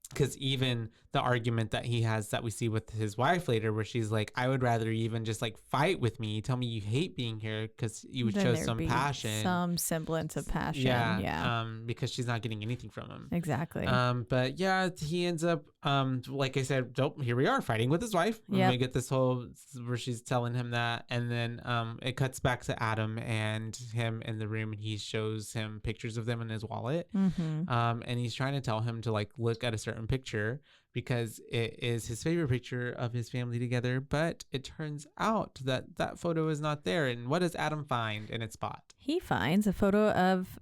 Because even the argument that he has that we see with his wife later, where she's like, I would rather even just like fight with me, tell me you hate being here because you would show some passion, some semblance of passion. Yeah. Because she's not getting anything from him. Exactly. But yeah, he ends up, like I said, here we are fighting with his wife. And we get this whole where she's telling him that, and then it cuts back to Adam and him in the room, and he shows him pictures of them in his wallet. And he's trying to tell him to like look at a certain picture because it is his favorite picture of his family together, but it turns out that photo is not there. And what does Adam find in its spot? He finds a photo of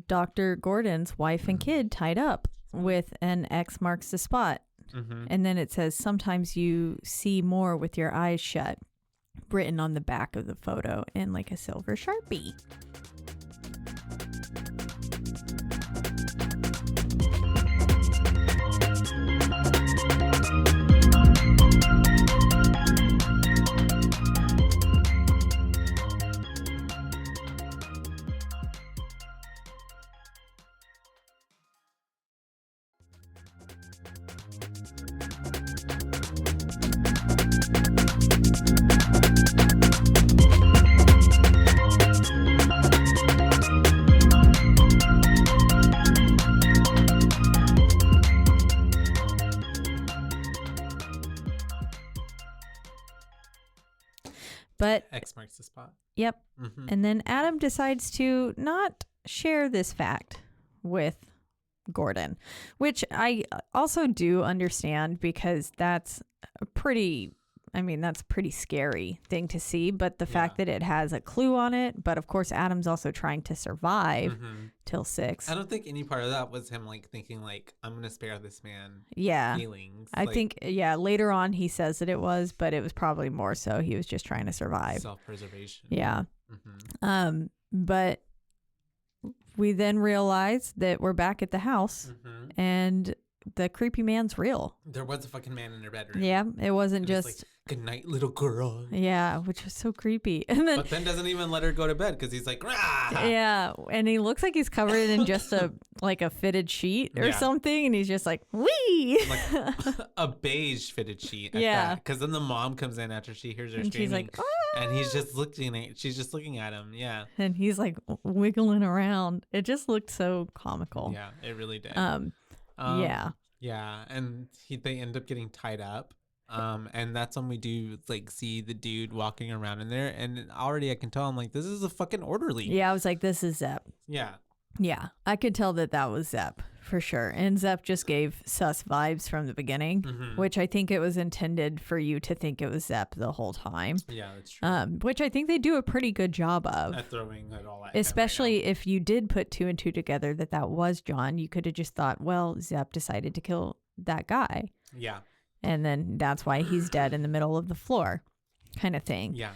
Dr. Gordon's wife and kid tied up with an X marks the spot. And then it says, sometimes you see more with your eyes shut, written on the back of the photo in like a silver Sharpie. But X marks the spot. Yep. And then Adam decides to not share this fact with Gordon, which I also do understand because that's a pretty scary thing to see. But the fact that it has a clue on it, but of course Adam's also trying to survive till 6. I don't think any part of that was him like thinking like, I'm gonna spare this man feelings. I think later on he says that it was, but it was probably more so he was just trying to survive. Self-preservation. Yeah. But we then realize that we're back at the house and the creepy man's real. There was a fucking man in her bedroom. Yeah, it wasn't just like, good night, little girl. Yeah, which was so creepy. And then, but then doesn't even let her go to bed because he's like, rah! Yeah, and he looks like he's covered in just a fitted sheet or something, and he's just like, wee, like a beige fitted sheet. Because then the mom comes in after she hears her and screaming, she's like, and he's just she's just looking at him. Yeah, and he's like wiggling around. It just looked so comical. Yeah, it really did. Yeah, and they end up getting tied up. And that's when we do like see the dude walking around in there, and already I can tell I'm like, this is a fucking orderly. Yeah, I was like, this is Zepp. Yeah, I could tell that was Zepp for sure. And Zepp just gave sus vibes from the beginning, which I think it was intended for you to think it was Zepp the whole time. Yeah, that's true. Which I think they do a pretty good job of. At throwing it all at especially if you did put 2 and 2 together that was John, you could have just thought, well, Zepp decided to kill that guy. Yeah. And then that's why he's dead in the middle of the floor kind of thing. Yeah.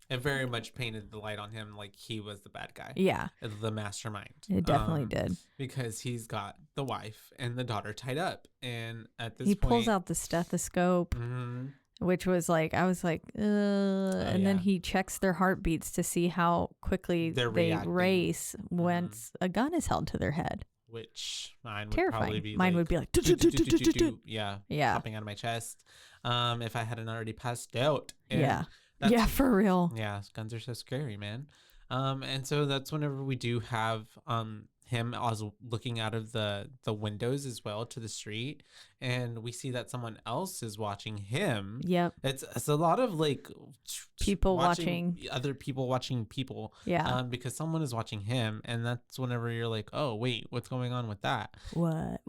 It very much painted the light on him like he was the bad guy. Yeah. The mastermind. It definitely did. Because he's got the wife and the daughter tied up. And at this point... He pulls out the stethoscope, which was like, I was like, and then he checks their heartbeats to see how quickly they race once a gun is held to their head. Which mine would probably be mine would be like, yeah, popping out of my chest. If I hadn't already passed out. And Yeah, for real. Yeah, guns are so scary, man. And so that's whenever we do have him as looking out of the windows as well to the street, and we see that someone else is watching him. Yep. It's a lot of like people watching other people watching people. Yeah. Because someone is watching him, and that's whenever you're like, oh wait, what's going on with that? What?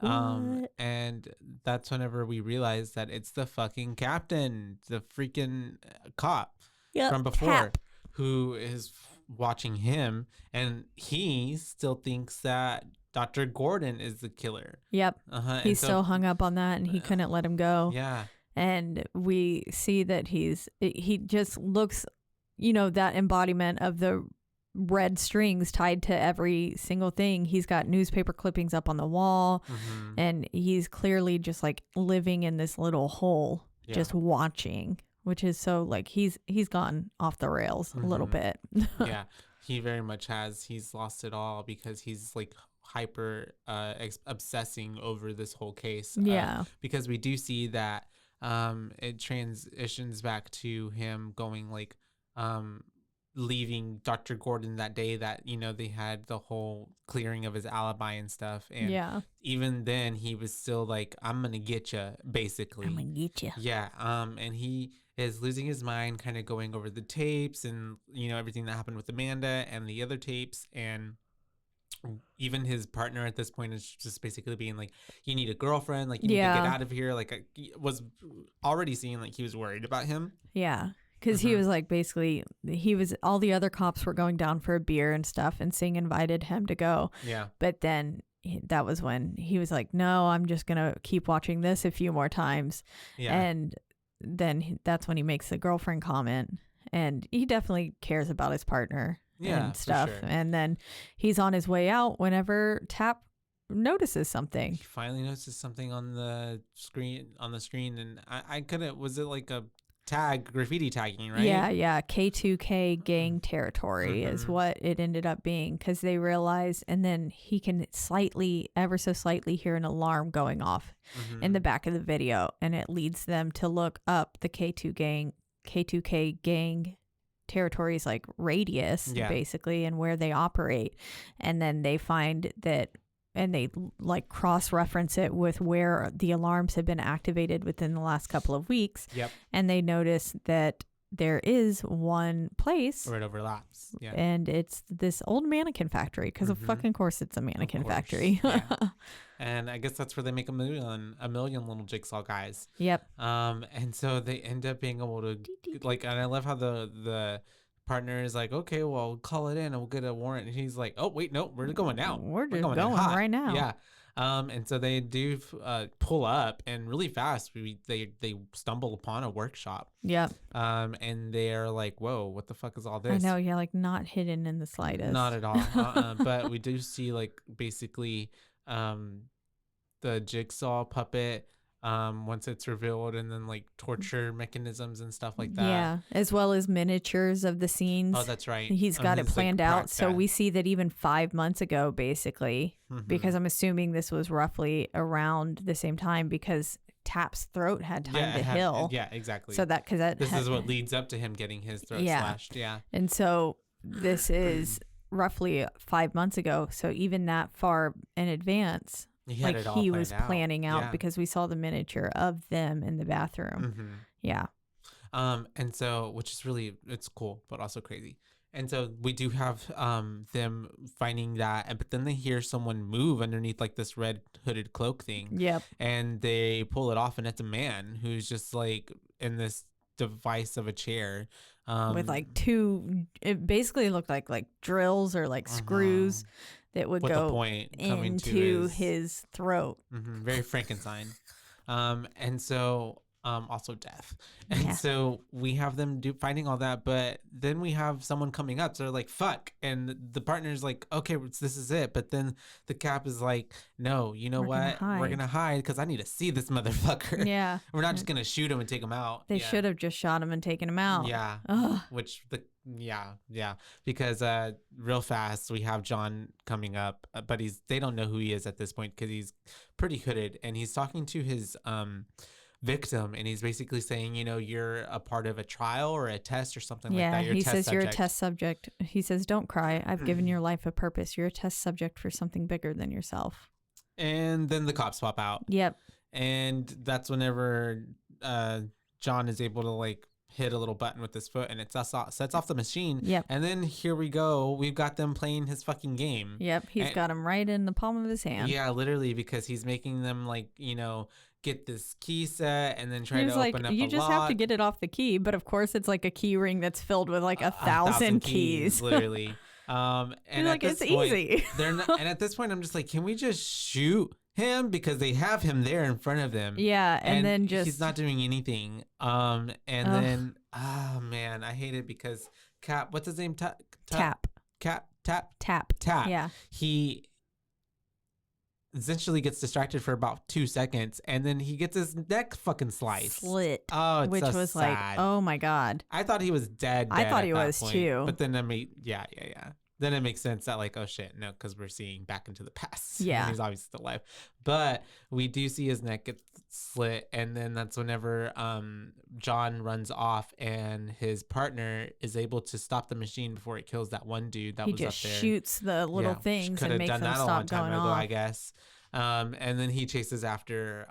And that's whenever we realize that it's the fucking captain, the freaking cop from before, who is watching him, and he still thinks that Dr. Gordon is the killer. Yep. He's still hung up on that, and he couldn't let him go. Yeah. And we see that he just looks, that embodiment of the red strings tied to every single thing. He's got newspaper clippings up on the wall, and he's clearly just like living in this little hole, just watching. Which is so like he's gone off the rails a little bit. Yeah, he very much has. He's lost it all because he's like hyper obsessing over this whole case. Yeah, because we do see that it transitions back to him going like leaving Dr. Gordon that day that they had the whole clearing of his alibi and stuff, and even then he was still like, I'm gonna get you, basically. I'm gonna get you. Yeah. And he is losing his mind, kind of going over the tapes and everything that happened with Amanda and the other tapes, and even his partner at this point is just basically being like, you need a girlfriend, like you need to get out of here. Like was already seeing like he was worried about him. Yeah. Because he was like, basically, all the other cops were going down for a beer and stuff, and Singh invited him to go. Yeah. But then that was when he was like, no, I'm just going to keep watching this a few more times. Yeah. And then that's when he makes the girlfriend comment, and he definitely cares about his partner and stuff. For sure. And then he's on his way out whenever Tap notices something. He finally notices something on the screen, and I couldn't, was it like a graffiti tagging, right? Yeah. K2K gang territory is what it ended up being, because they realized, and then he can ever so slightly hear an alarm going off in the back of the video, and it leads them to look up the K2K gang territories, like radius, basically, and where they operate. And then they find that, and they like cross-reference it with where the alarms have been activated within the last couple of weeks. Yep. And they notice that there is one place where it overlaps. Yeah. And it's this old mannequin factory, because of fucking course it's a mannequin factory. Yeah. And I guess that's where they make a million little jigsaw guys. Yep. And so they end up being able to like, and I love how the partner is like, okay, well, call it in and we'll get a warrant. And he's like, oh wait, no, we're going now. We're just going right now. Yeah. And so they do pull up, and really fast they stumble upon a workshop. Yep. And they're like, whoa, what the fuck is all this? I know, yeah, like not hidden in the slightest. Not at all. But we do see like basically the jigsaw puppet once it's revealed, and then like torture mechanisms and stuff like that. Yeah, as well as miniatures of the scenes. Oh, that's right. He's got it planned out. So we see that even 5 months ago, basically, because I'm assuming this was roughly around the same time, because Tap's throat had time to heal. Yeah, exactly. So this is what leads up to him getting his throat slashed. Yeah. And so this is roughly 5 months ago. So even that far in advance, he was planning out, because we saw the miniature of them in the bathroom. Yeah. And so, which is really, it's cool, but also crazy. And so we do have them finding that, but then they hear someone move underneath like this red hooded cloak thing. Yep. And they pull it off, and it's a man who's just like in this device of a chair. With like it basically looked like drills or like screws that would go point into his throat. Very Frankenstein. And so also death. And so we have them finding all that, but then we have someone coming up. So they're like, fuck. And the partner's like, okay, this is it. But then the cap is like, no, you know what? We're going to hide, because I need to see this motherfucker. Yeah. We're not just going to shoot him and take him out. They should have just shot him and taken him out. Yeah. Ugh. Because real fast we have John coming up, but they don't know who he is at this point, because he's pretty hooded, and he's talking to his victim, and he's basically saying, you're a part of a trial or a test or something like that. He says you're a test subject. He says, don't cry. I've given your life a purpose. You're a test subject for something bigger than yourself. And then the cops pop out. Yep. And that's whenever John is able to like hit a little button with his foot and it sets off the machine. Yep. And then here we go. We've got them playing his fucking game. Yep. He's got him right in the palm of his hand. Yeah, literally, because he's making them like, get this key set and then try to open up you just have to get it off the key. But of course, it's like a key ring that's filled with like 1,000 keys. Literally. And like, it's easy. And at this point, I'm just like, can we just shoot him, because they have him there in front of them? Yeah, and then he's not doing anything. Then oh man, I hate it because Cap, what's his name? Tap. Yeah. He essentially gets distracted for about 2 seconds, and then he gets his neck fucking slit. Oh, it's which so was sad. like, oh my god. I thought he was dead. I thought he was point. too. But then yeah. Then it makes sense that like, oh shit, no, because we're seeing back into the past. Yeah. He's obviously still alive. But we do see his neck get slit, and then that's whenever John runs off and his partner is able to stop the machine before it kills that one dude that was up there. He just shoots the little things and makes them stop going off. I guess. And then he chases after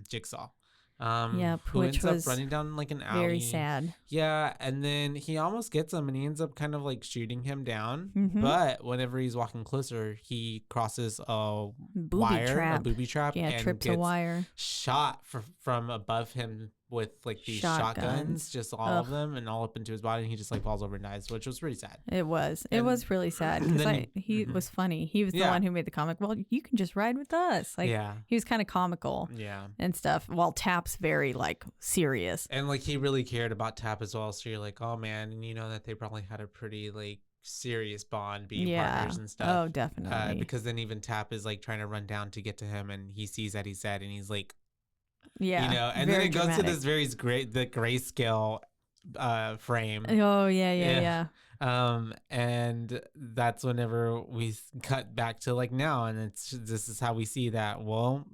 Jigsaw. Who which ends up running down like an alley. Very sad. Yeah, and then he almost gets him, and he ends up kind of like shooting him down. But whenever he's walking closer, he crosses a booby trap, and trips a wire. Shot from above him with like these shotguns, just all of them, and all up into his body, and he just like falls over and dies, which was pretty sad. It was really sad because he was funny. He was the one who made the comic. Well, you can just ride with us. Like, he was kind of comical, and stuff. While Tap's very like serious, and like he really cared about Tap as well. So you're like, oh man, and you know that they probably had a pretty like serious bond, being partners and stuff. Oh, definitely. Because then even Tap is like trying to run down to get to him, and he sees that he's dead, and he's like. Yeah, and then it goes to this very the grayscale frame. Oh yeah. And that's whenever we cut back to like now, and this is how we see that. Well,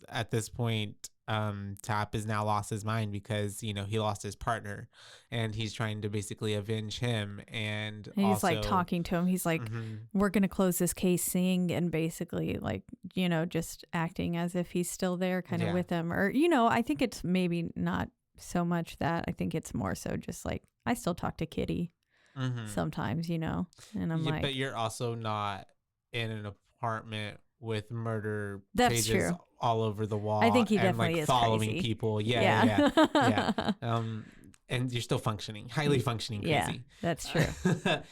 at this point, Tap has now lost his mind because he lost his partner, and he's trying to basically avenge him. And he's also, like talking to him. He's like, "We're gonna close this case, sing," and basically like just acting as if he's still there, kind of with him. Or I think it's maybe not so much that. I think it's more so just like I still talk to Kitty sometimes, and I'm like, but you're also not in an apartment with murder pages true. All over the wall. I think he definitely is following crazy. people. Yeah. And you're still functioning, highly functioning crazy. Yeah, that's true.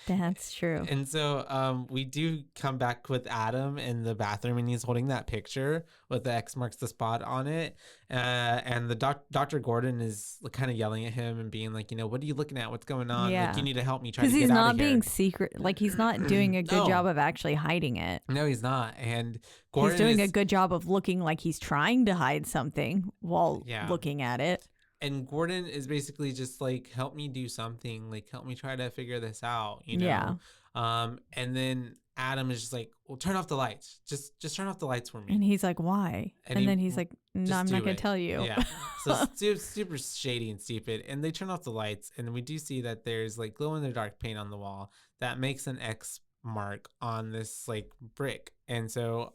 That's true. And so we do come back with Adam in the bathroom, and he's holding that picture with the X marks the spot on it. And the Dr. Gordon is kind of yelling at him and being like, what are you looking at? What's going on? Yeah. Like, you need to help me try to get out of here. Because he's not being secret. Like, he's not doing a good job of actually hiding it. No, he's not. And Gordon he's doing a good job of looking like he's trying to hide something while looking at it. And Gordon is basically just like, help me do something. Like, help me try to figure this out, Yeah. And then Adam is just like, well, turn off the lights. Just turn off the lights for me. And he's like, why? And then he's like, no, I'm not going to tell you. Yeah. So super shady and stupid. And they turn off the lights. And we do see that there's like glow in the dark paint on the wall that makes an X mark on this like brick. And so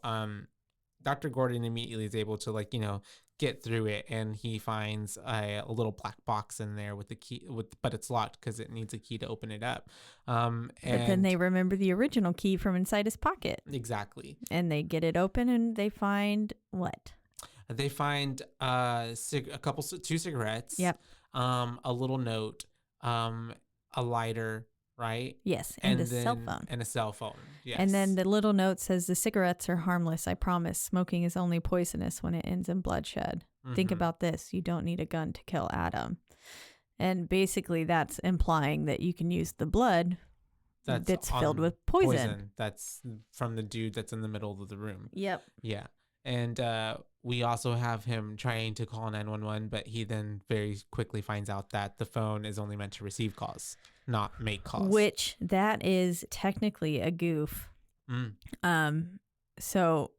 Dr. Gordon immediately is able to like, get through it, and he finds a little black box in there with the key but it's locked because it needs a key to open it up. But then they remember the original key from inside his pocket. Exactly. And they get it open, and they find what? They find two cigarettes. Yep. A little note, a lighter, right? Yes, and a cell phone. And a cell phone, yes. And then the little note says, the cigarettes are harmless, I promise. Smoking is only poisonous when it ends in bloodshed. Think about this. You don't need a gun to kill Adam. And basically that's implying that you can use the blood that's filled with poison. That's from the dude that's in the middle of the room. Yep. Yeah. And we also have him trying to call 911, but he then very quickly finds out that the phone is only meant to receive calls, not make calls. Which that is technically a goof. So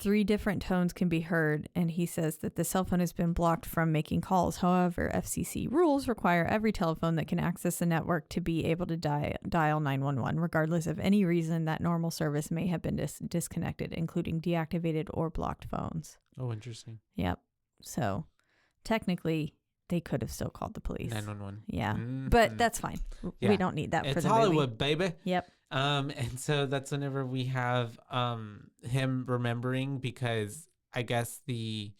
3 different tones can be heard, and he says that the cell phone has been blocked from making calls. However, FCC rules require every telephone that can access the network to be able to dial 911, regardless of any reason that normal service may have been disconnected, including deactivated or blocked phones. Oh, interesting. Yep. So technically, they could have still called the police. 911. Yeah. But that's fine. Yeah. We don't need that for the Hollywood, movie. baby. Yep. And so that's whenever we have him remembering, because I guess the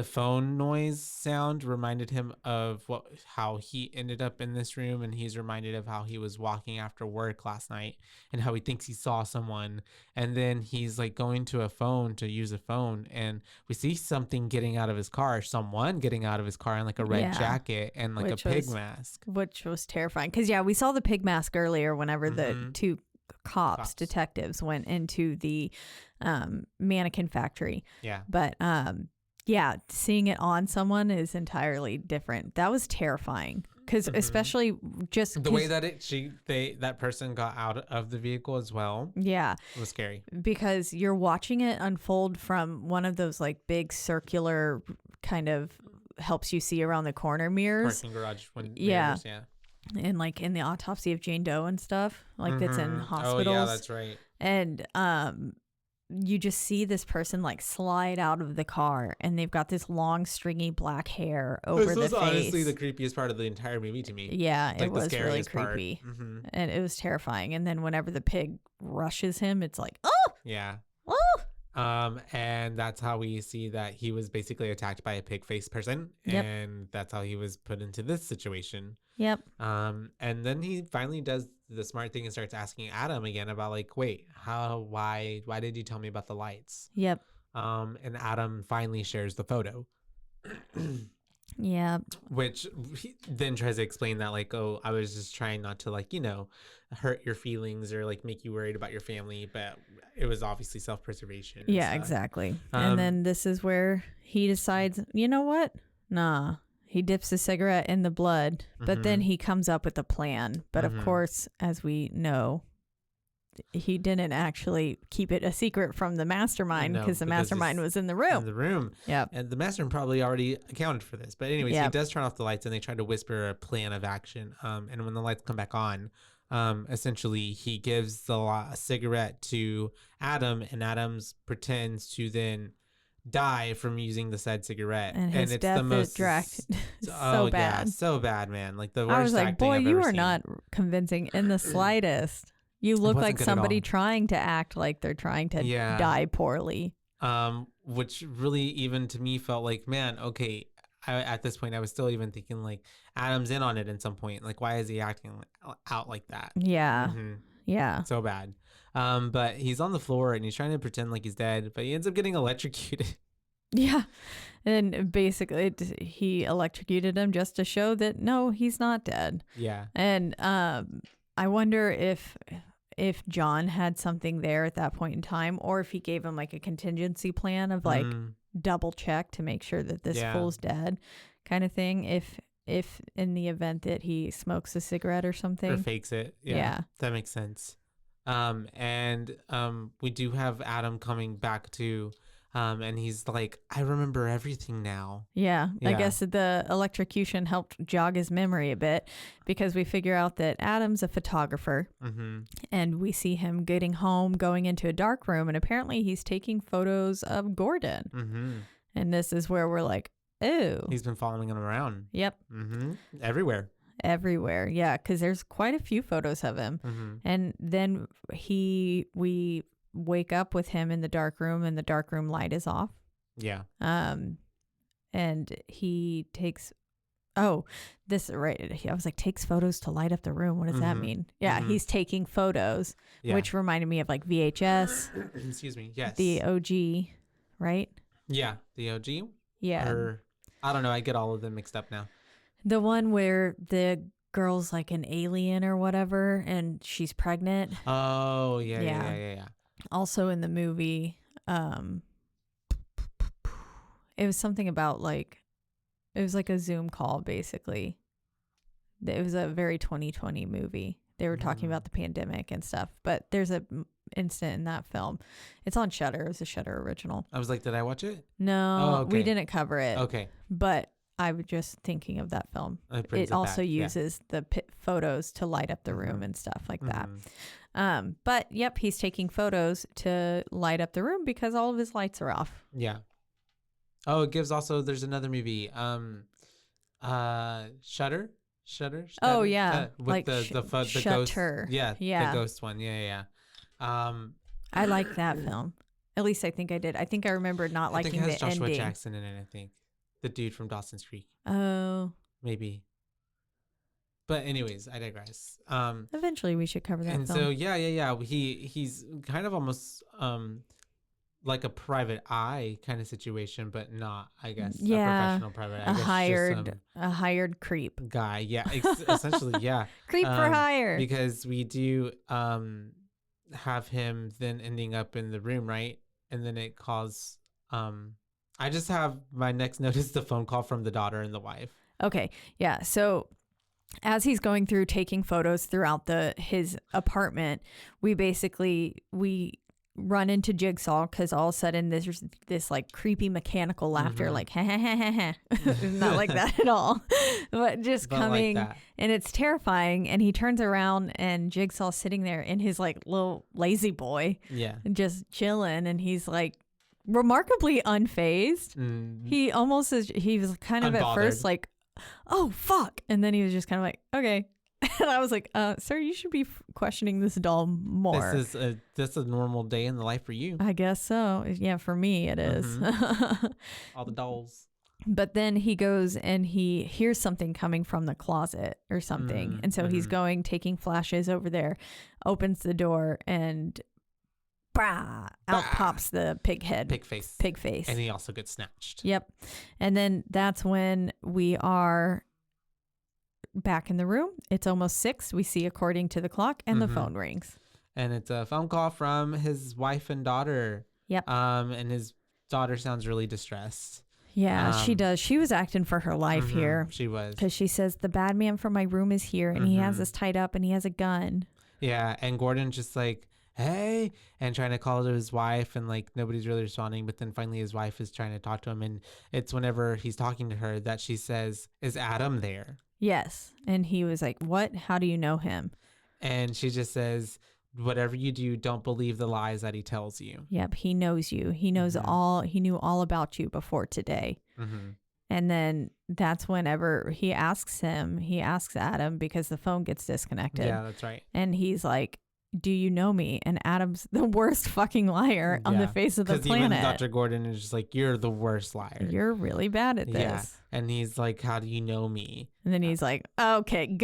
phone noise sound reminded him of how he ended up in this room, and he's reminded of how he was walking after work last night and how he thinks he saw someone, and then he's like going to a phone to use a phone, and we see someone getting out of his car in like a red jacket and like a pig mask, which was terrifying because we saw the pig mask earlier whenever the 2 detectives went into the mannequin factory. But seeing it on someone is entirely different. That was terrifying because especially just the way that that person got out of the vehicle as well. Yeah, it was scary because you're watching it unfold from one of those like big circular kind of helps you see around the corner mirrors. Parking garage mirrors, and like in the autopsy of Jane Doe and stuff like that's in hospitals. Oh yeah, that's right. And you just see this person like slide out of the car, and they've got this long stringy black hair over the face. This was honestly the creepiest part of the entire movie to me. Yeah, like it was really creepy. And it was terrifying. And then whenever the pig rushes him, it's like, oh yeah, oh. And that's how we see that he was basically attacked by a pig-faced person, and that's how he was put into this situation. Yep. And then he finally does the smart thing and starts asking Adam again about like, wait, why did you tell me about the lights? Yep. And Adam finally shares the photo. Yeah. Which he then tries to explain that like, oh, I was just trying not to like, hurt your feelings or like make you worried about your family, but it was obviously self-preservation. Yeah, exactly. And then this is where he decides, you know what? Nah. He dips a cigarette in the blood, but then he comes up with a plan. But of course, as we know, he didn't actually keep it a secret from the mastermind because the mastermind was in the room. Yeah. And the mastermind probably already accounted for this. But anyways, he does turn off the lights and they try to whisper a plan of action. And when the lights come back on, essentially he gives a cigarette to Adam, and Adams pretends to then die from using the said cigarette, and it's the most so bad. So bad, man. Like the worst. I was like, boy, you are not convincing in the slightest. You look like somebody trying to act like they're trying to die poorly. Which really even to me felt like, man, okay, at this point I was still even thinking like Adam's in on it at some point. Like, why is he acting out like that? Yeah. Yeah. So bad. But he's on the floor and he's trying to pretend like he's dead, but he ends up getting electrocuted. Yeah. And basically he electrocuted him just to show that no, he's not dead. Yeah. And I wonder if John had something there at that point in time, or if he gave him like a contingency plan of like double check to make sure that this fool's dead kind of thing. If in the event that he smokes a cigarette or something. Or fakes it. Yeah. That makes sense. And we do have Adam coming back to, and he's like, I remember everything now. Yeah. I guess the electrocution helped jog his memory a bit, because we figure out that Adam's a photographer, and we see him getting home, going into a dark room, and apparently he's taking photos of Gordon. And this is where we're like, oh. He's been following him around. Yep. Everywhere. Yeah, because there's quite a few photos of him. And then we wake up with him in the dark room, and the dark room light is off. Yeah. And he takes this right. I was like, takes photos to light up the room. What does that mean? Yeah, he's taking photos, which reminded me of like VHS. Excuse me. Yes. The OG, right? Yeah, the OG. Yeah. Or I don't know. I get all of them mixed up now. The one where the girl's like an alien or whatever, and she's pregnant. Oh, yeah. Also in the movie, it was something about like, it was like a Zoom call, basically. It was a very 2020 movie. They were talking about the pandemic and stuff. But there's a instant in that film. It's on Shudder. It was a Shudder original. I was like, did I watch it? No, we didn't cover it. Okay. But I was just thinking of that film. It also uses the photos to light up the room and stuff like that. But yep, he's taking photos to light up the room because all of his lights are off. Yeah. Oh, it gives also, there's another movie. Shudder. Oh yeah. With like the ghost. Yeah. The ghost one. Yeah. I like that film. At least I think I did. I think I remember not liking the ending. I think it has Joshua Jackson in it, I think. The dude from Dawson's Creek. Oh. Maybe. But anyways, I digress. Eventually we should cover that and film. So yeah. He's kind of almost like a private eye kind of situation, but not, I guess, a professional private eye. A hired creep guy. Yeah, essentially, yeah. Creep for hire. Because we do have him then ending up in the room, right? And then it calls I just have my next note is the phone call from the daughter and the wife. Okay. Yeah. So as he's going through taking photos throughout his apartment, we run into Jigsaw because all of a sudden there's this like creepy mechanical laughter, like ha ha ha ha ha. Not like that at all, but coming, like, and it's terrifying. And he turns around and Jigsaw's sitting there in his like little lazy boy, just chilling, and he's like remarkably unfazed. He was kind of at first like, oh fuck, and then he was just kind of like, okay. And I was like, sir, you should be questioning this doll more. This is a normal day in the life for you. I guess so. Yeah, for me it is. All the dolls. But then he goes and he hears something coming from the closet or something. And so he's taking flashes over there, opens the door, and out pops the pig head. Pig face. And he also gets snatched. Yep. And then that's when we are back in the room. It's almost 6. We see according to the clock, and the phone rings. And it's a phone call from his wife and daughter. Yep. And his daughter sounds really distressed. Yeah, she does. She was acting for her life here. She was. Because she says, the bad man from my room is here, and he has us tied up, and he has a gun. Yeah, and Gordon's just like, hey, and trying to call to his wife, and like nobody's really responding. But then finally his wife is trying to talk to him, and it's whenever he's talking to her that she says, is Adam there? Yes. And he was like, what? How do you know him? And she just says, whatever you do, don't believe the lies that he tells you. Yep. He knows you. He knows he knew all about you before today. And then that's whenever he asks Adam, because the phone gets disconnected. Yeah, that's right. And he's like, do you know me? And Adam's the worst fucking liar on the face of the planet. Even Dr. Gordon is just like, you're the worst liar. You're really bad at this. Yeah. And he's like, how do you know me? And then he's like, okay,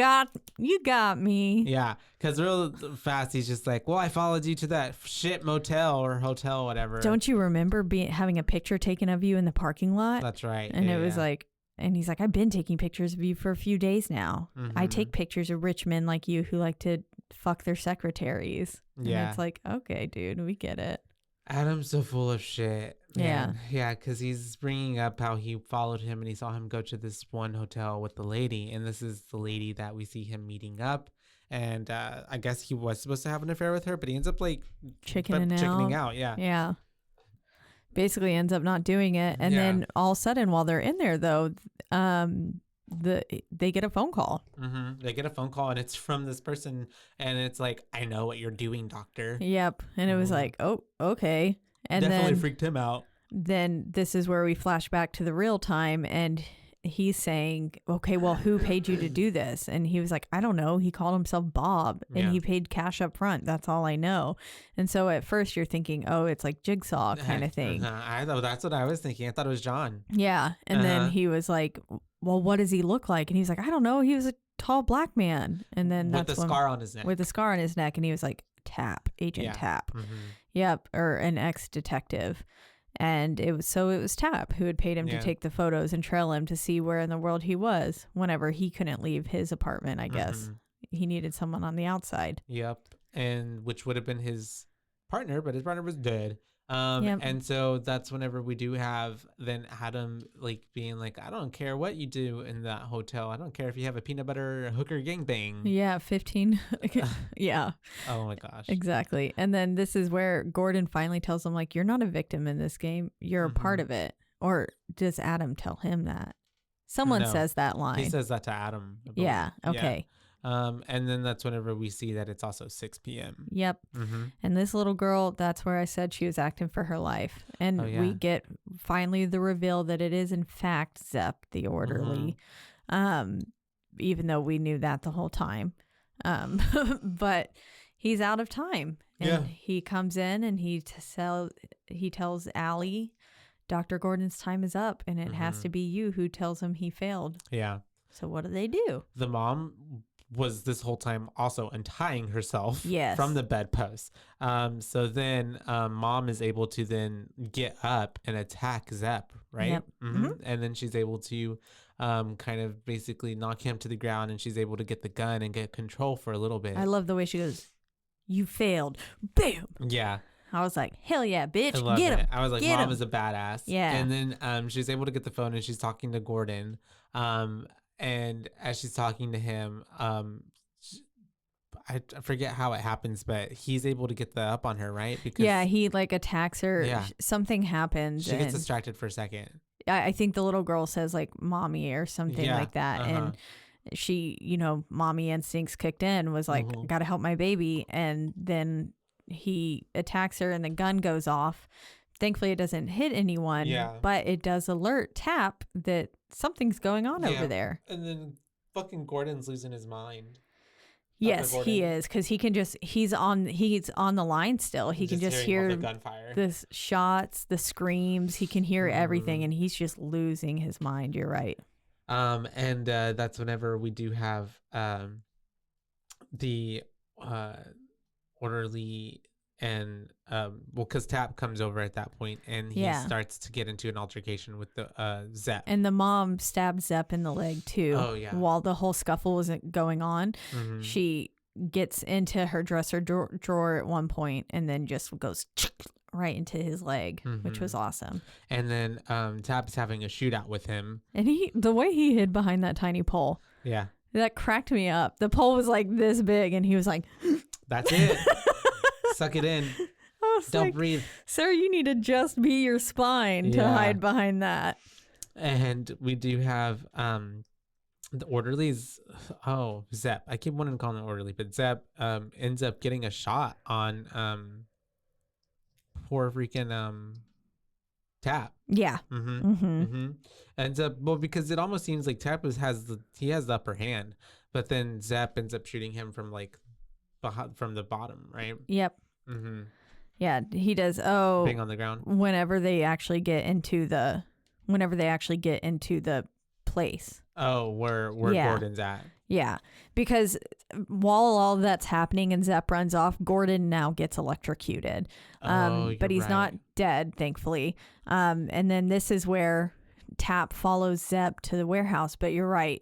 you got me. Yeah. Because real fast, he's just like, well, I followed you to that shit motel or hotel, whatever. Don't you remember having a picture taken of you in the parking lot? That's right. And it was like, and he's like, I've been taking pictures of you for a few days now. I take pictures of rich men like you who like to fuck their secretaries. And it's like, okay, dude, we get it. Adam's so full of shit. Man. Yeah, because he's bringing up how he followed him and he saw him go to this one hotel with the lady. And this is the lady that we see him meeting up. And I guess he was supposed to have an affair with her, but he ends up like chickening out. Yeah. Yeah. Basically ends up not doing it. And then all of a sudden, while they're in there, though, they get a phone call. They get a phone call, and it's from this person, and it's like, I know what you're doing, doctor. Yep. And it was like, oh, okay. And definitely freaked him out. Then this is where we flash back to the real time, and he's saying, okay, well, who paid you to do this? And he was like, I don't know. He called himself Bob, and he paid cash up front. That's all I know. And so at first you're thinking, oh, it's like Jigsaw kind of thing. I thought that's what I was thinking. I thought it was John. Yeah. And then he was like, well, what does he look like? And he was like, I don't know. He was a tall black man. And then with the scar on his neck. With the scar on his neck. And he was like, Agent Tap. Yep. Or an ex-detective. And it was Tap who had paid him to take the photos and trail him to see where in the world he was whenever he couldn't leave his apartment, I guess. He needed someone on the outside. Yep. And which would have been his partner, but his partner was dead. And so that's whenever we do have then Adam like being like, I don't care what you do in that hotel. I don't care if you have a peanut butter hooker gangbang. Yeah, 15. Yeah. Oh my gosh. Exactly. And then this is where Gordon finally tells him, like, you're not a victim in this game. You're a part of it. Or does Adam tell him that? Someone says that line. He says that to Adam. Yeah. Okay. Yeah. And then that's whenever we see that it's also 6 p.m. Yep. And this little girl, that's where I said she was acting for her life. And we get finally the reveal that it is in fact Zepp, the orderly. Even though we knew that the whole time. But he's out of time. And he comes in and he tells Allie, Dr. Gordon's time is up, and it has to be you who tells him he failed. Yeah. So what do? The mom was this whole time also untying herself from the bedpost. So then mom is able to then get up and attack Zepp, right? Yep. And then she's able to kind of basically knock him to the ground, and she's able to get the gun and get control for a little bit. I love the way she goes, you failed. Bam. Yeah. I was like, hell yeah, bitch. Get him. I was like, get mom him. is a badass. Yeah. And then she's able to get the phone and she's talking to Gordon. And as she's talking to him, I forget how it happens, but he's able to get the up on her, right? Because he like attacks her. Yeah. Something happens. She gets distracted for a second. I think the little girl says like mommy or something like that. And she, mommy instincts kicked in, was like, gotta help my baby. And then he attacks her and the gun goes off. Thankfully, it doesn't hit anyone, but it does alert Tap that something's going on over there. And then fucking Gordon's losing his mind. Yes, he is, because he's on the line still. He can just hear the gunfire, the shots, the screams. He can hear everything, and he's just losing his mind. You're right. And that's whenever we do have the orderly and because Tap comes over at that point and he starts to get into an altercation with the Zepp, and the mom stabs Zepp in the leg too. While the whole scuffle wasn't going on, she gets into her dresser drawer at one point and then just goes right into his leg, which was awesome. And then Tap's having a shootout with him, and the way he hid behind that tiny pole, that cracked me up. The pole was like this big and he was like, that's it. Suck it in. Don't breathe. Sir, you need to just be your spine to hide behind that. And we do have the orderlies. Oh, Zepp. I keep wanting to call him orderly, but Zepp ends up getting a shot on poor freaking Tap. Yeah. Ends up, well, because it almost seems like Tap has the upper hand, but then Zepp ends up shooting him from like from the bottom, right? Yep. Yeah, he does. Oh, being on the ground. Whenever they actually get into the place. Oh, where Gordon's at. Yeah, because while all that's happening and Zepp runs off, Gordon now gets electrocuted. But he's not dead, thankfully. And then this is where Tap follows Zepp to the warehouse. But you're right,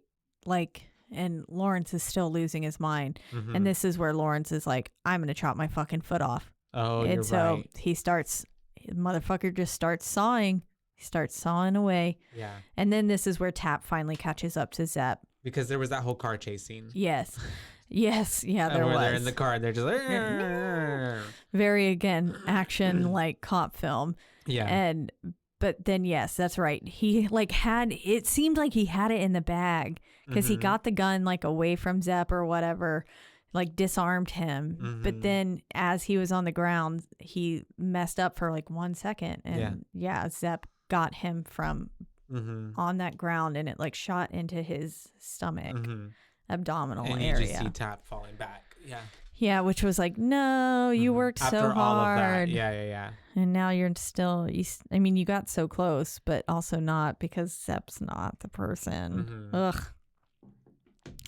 and Lawrence is still losing his mind. And this is where Lawrence is like, I'm going to chop my fucking foot off. Oh, and you're so motherfucker just starts sawing. He starts sawing away. Yeah. And then this is where Tap finally catches up to Zepp. Because there was that whole car chase scene. Yes. Yes. Yeah, there was. They're in the car and they're just like, very, again, action like cop film. Yeah. But then, yes, that's right. He it seemed like he had it in the bag because he got the gun away from Zepp or whatever, disarmed him. But then as he was on the ground, he messed up for 1 second. And Zepp got him from on that ground and it shot into his stomach, abdominal area. And you just see Tap falling back. Yeah. Yeah, which was no, you worked After so hard. All of that. Yeah. And now you're still, you got so close, but also not because Zepp's not the person. Ugh.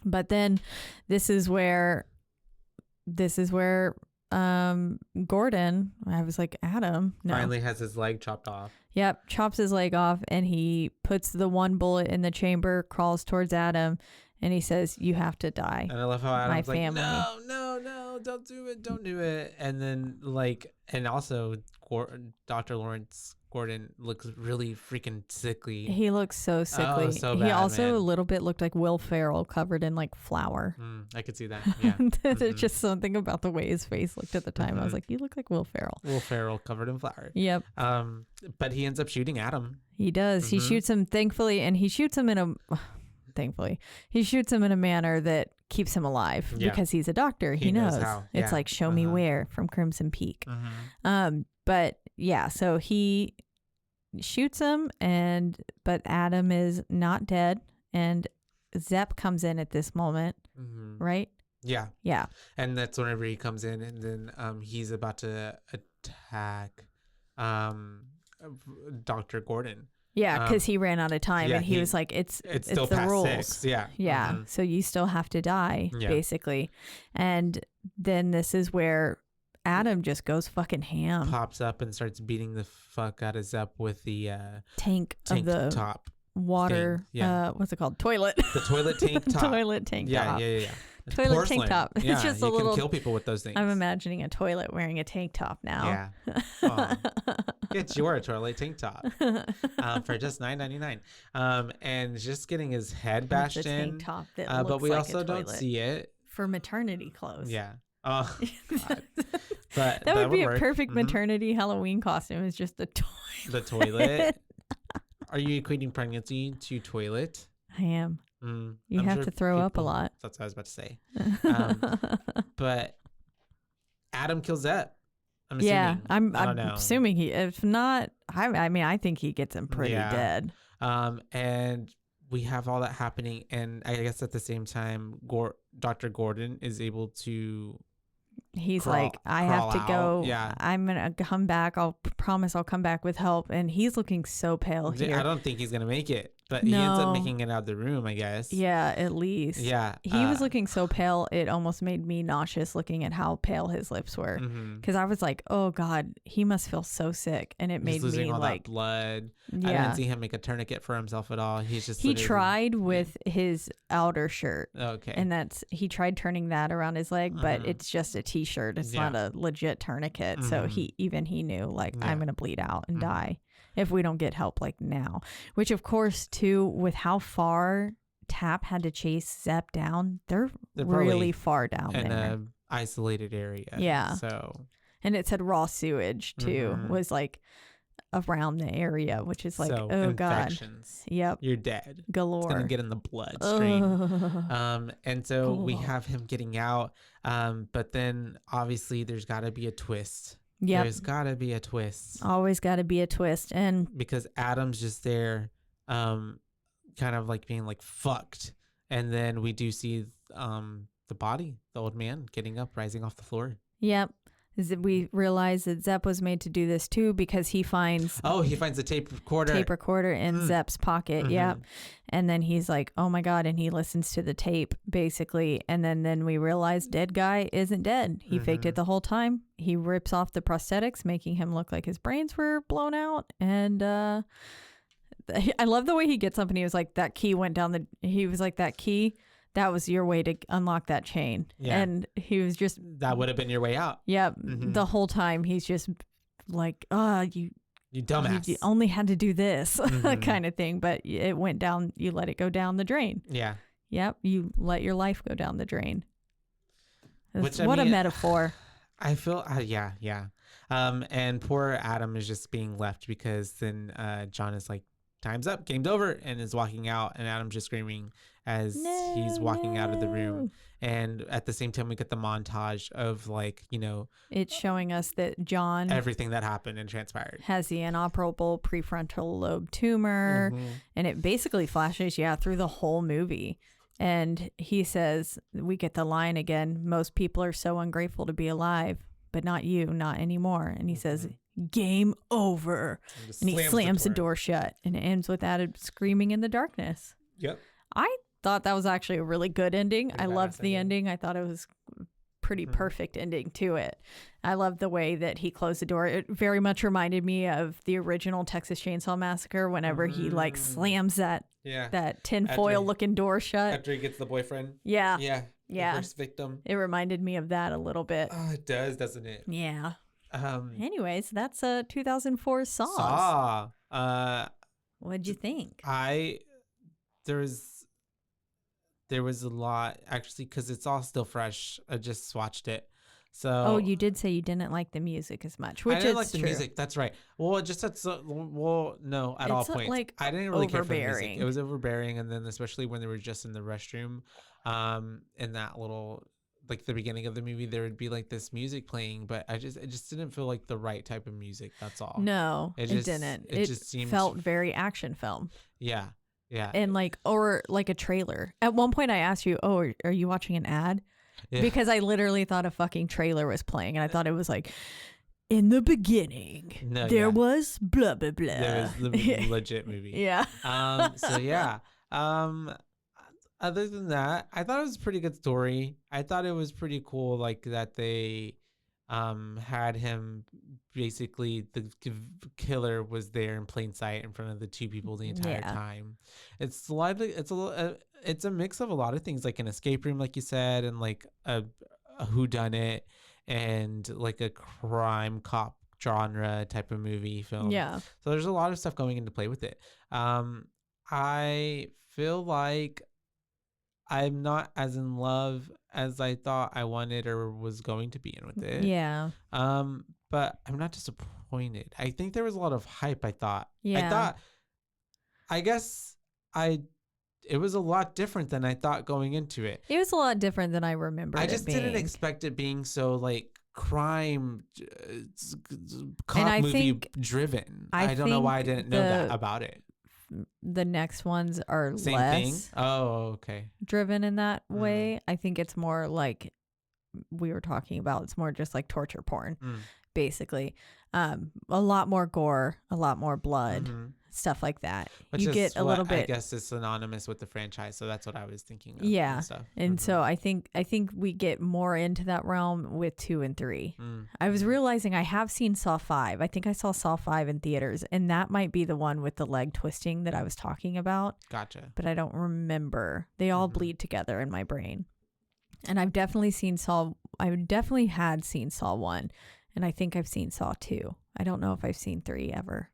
But then this is where Gordon, I was like, Adam. No. Finally has his leg chopped off. Yep, chops his leg off and he puts the one bullet in the chamber, crawls towards Adam, And he says, you have to die. And I love how Adam's my family. Like, no, don't do it. And then and also Dr. Lawrence Gordon looks really freaking sickly. He looks so sickly. Oh, so bad, he also man. a little bit looked like Will Ferrell covered in like flour. I could see that. Yeah. There's just something about the way his face looked at the time. I was like, you look like Will Ferrell. Will Ferrell covered in flour. Yep. But he ends up shooting Adam. He does. He shoots him, thankfully, and he shoots him in a manner that keeps him alive because he's a doctor. He knows. It's like show me where from Crimson Peak. But yeah, so he shoots him, but Adam is not dead, and Zepp comes in at this moment, right? Yeah. Yeah. And that's whenever he comes in, and then he's about to attack Dr. Gordon. Yeah, because he ran out of time, and he was like, it's still the past rules. 6. Yeah. Yeah. So you still have to die, basically. And then this is where Adam just goes fucking ham. Pops up and starts beating the fuck out of Zepp with the tank of the top water. What's it called? Toilet. The toilet tank top. Toilet tank top. Yeah. Toilet porcelain. Tank top. Yeah, It's just you a little. can kill people with those things. I'm imagining a toilet wearing a tank top now. Yeah. Get your toilet tank top for just $9.99. And just getting his head bashed in. Tank top that looks but we like also a don't toilet. see it For maternity clothes. Yeah. Oh, God. But that would be a work. perfect maternity Halloween costume. It's just the toilet. The toilet. Are you equating pregnancy to toilet? I am. You I'm have sure to throw up a lot. That's what I was about to say. But Adam kills Zepp. I'm assuming. Yeah, I'm assuming he. If not, I think he gets him pretty dead. And we have all that happening, and I guess at the same time, Dr. Gordon is able to. He's like, I have to go. Yeah. I'm going to come back. I'll promise I'll come back with help. And he's looking so pale here. I don't think he's going to make it, but he ends up making it out of the room, I guess. Yeah, at least. Yeah. He was looking so pale, it almost made me nauseous looking at how pale his lips were. Because I was like, oh, God, he must feel so sick. And it made losing me all like. That blood. Yeah. I didn't see him make a tourniquet for himself at all. He tried with his outer shirt. Okay. And he tried turning that around his leg, but it's just a t-shirt. It's not a legit tourniquet. So he knew like, I'm going to bleed out and die if we don't get help like now. Which of course too, with how far Tap had to chase Zepp down, they're really far down in there. an isolated area. Yeah. So. And it said raw sewage too, was like around the area, which is like, so, oh infections. God. Yep. You're dead. Galore. It's going to get in the bloodstream. And so we have him getting out. But then obviously there's got to be a twist. Yep. There's got to be a twist. Always got to be a twist. And because Adam's just there, kind of like being like fucked. And then we do see the body, the old man getting up, rising off the floor. Yep. We realize that Zepp was made to do this too because he finds the tape recorder in Zepp's pocket. Yep. And then he's like, oh my God. And he listens to the tape basically. And then we realize dead guy isn't dead. He faked it the whole time. He rips off the prosthetics, making him look like his brains were blown out. And I love the way he gets up and he was like, that key went down that key. That was your way to unlock that chain. Yeah. And he was just... That would have been your way out. Yep. The whole time he's just like, you dumbass. You only had to do this kind of thing. But it went down. You let it go down the drain. Yeah. Yep. You let your life go down the drain. What a metaphor. I feel... yeah. And poor Adam is just being left because then John is like, time's up, game's over, and is walking out, and Adam's just screaming as he's walking out of the room. And at the same time we get the montage of like, it's showing us that John, everything that happened and transpired, has the inoperable prefrontal lobe tumor. And it basically flashes through the whole movie. And he says, we get the line again, most people are so ungrateful to be alive, but not you, not anymore. And he says, game over. And he slams the door shut, and it ends with Adam screaming in the darkness. Yep. I thought that was actually a really good ending. I loved the ending. I thought it was pretty perfect ending to it. I love the way that he closed the door. It very much reminded me of the original Texas Chainsaw Massacre whenever he like slams that tinfoil looking door shut. After he gets the boyfriend. Yeah. Yeah. The first victim. It reminded me of that a little bit. Oh, it does, doesn't it? Yeah. Anyways, that's a 2004 Saw. What'd you think? There was a lot, actually, because it's all still fresh. I just watched it. So. Oh, you did say you didn't like the music as much, which I didn't is like the true. music. That's right. Well, just at no, at all points. Like I didn't really care for the music. It was overbearing, and then especially when they were just in the restroom, in that little, like the beginning of the movie, there would be like this music playing, but it just didn't feel like the right type of music. That's all. No, it didn't. It just felt very action film. Yeah. Yeah. And like a trailer. At one point I asked you, "Oh, are you watching an ad?" Yeah. Because I literally thought a fucking trailer was playing, and I thought it was like, in the beginning, there was blah blah blah. There was the legit movie. Yeah. So yeah. Other than that, I thought it was a pretty good story. I thought it was pretty cool, like that they had him, basically the killer was there in plain sight in front of the two people the entire time. It's a mix of a lot of things, like an escape room, like you said, and like a whodunit, and like a crime cop genre type of movie film. Yeah. So there's a lot of stuff going into play with it. I feel like I'm not as in love as I thought I wanted or was going to be in with it. Yeah. But I'm not disappointed. I think there was a lot of hype, I thought. Yeah. It was a lot different than I thought going into it. It was a lot different than I remember. I just didn't expect it being so like crime cop movie driven. I don't know why I didn't know that about it. The next ones are same less thing. Oh, okay. Driven in that way. I think it's more like we were talking about. It's more just like torture porn, basically. A lot more gore, a lot more blood, stuff like that. Which you get a little bit. I guess is synonymous with the franchise, so that's what I was thinking of. Yeah, and so I think we get more into that realm with 2 and 3. I was realizing I have seen Saw 5. I think I saw Saw 5 in theaters, and that might be the one with the leg twisting that I was talking about. Gotcha. But I don't remember. They all bleed together in my brain. And I've definitely seen Saw. I definitely had seen Saw 1, and I think I've seen Saw 2. I don't know if I've seen 3 ever.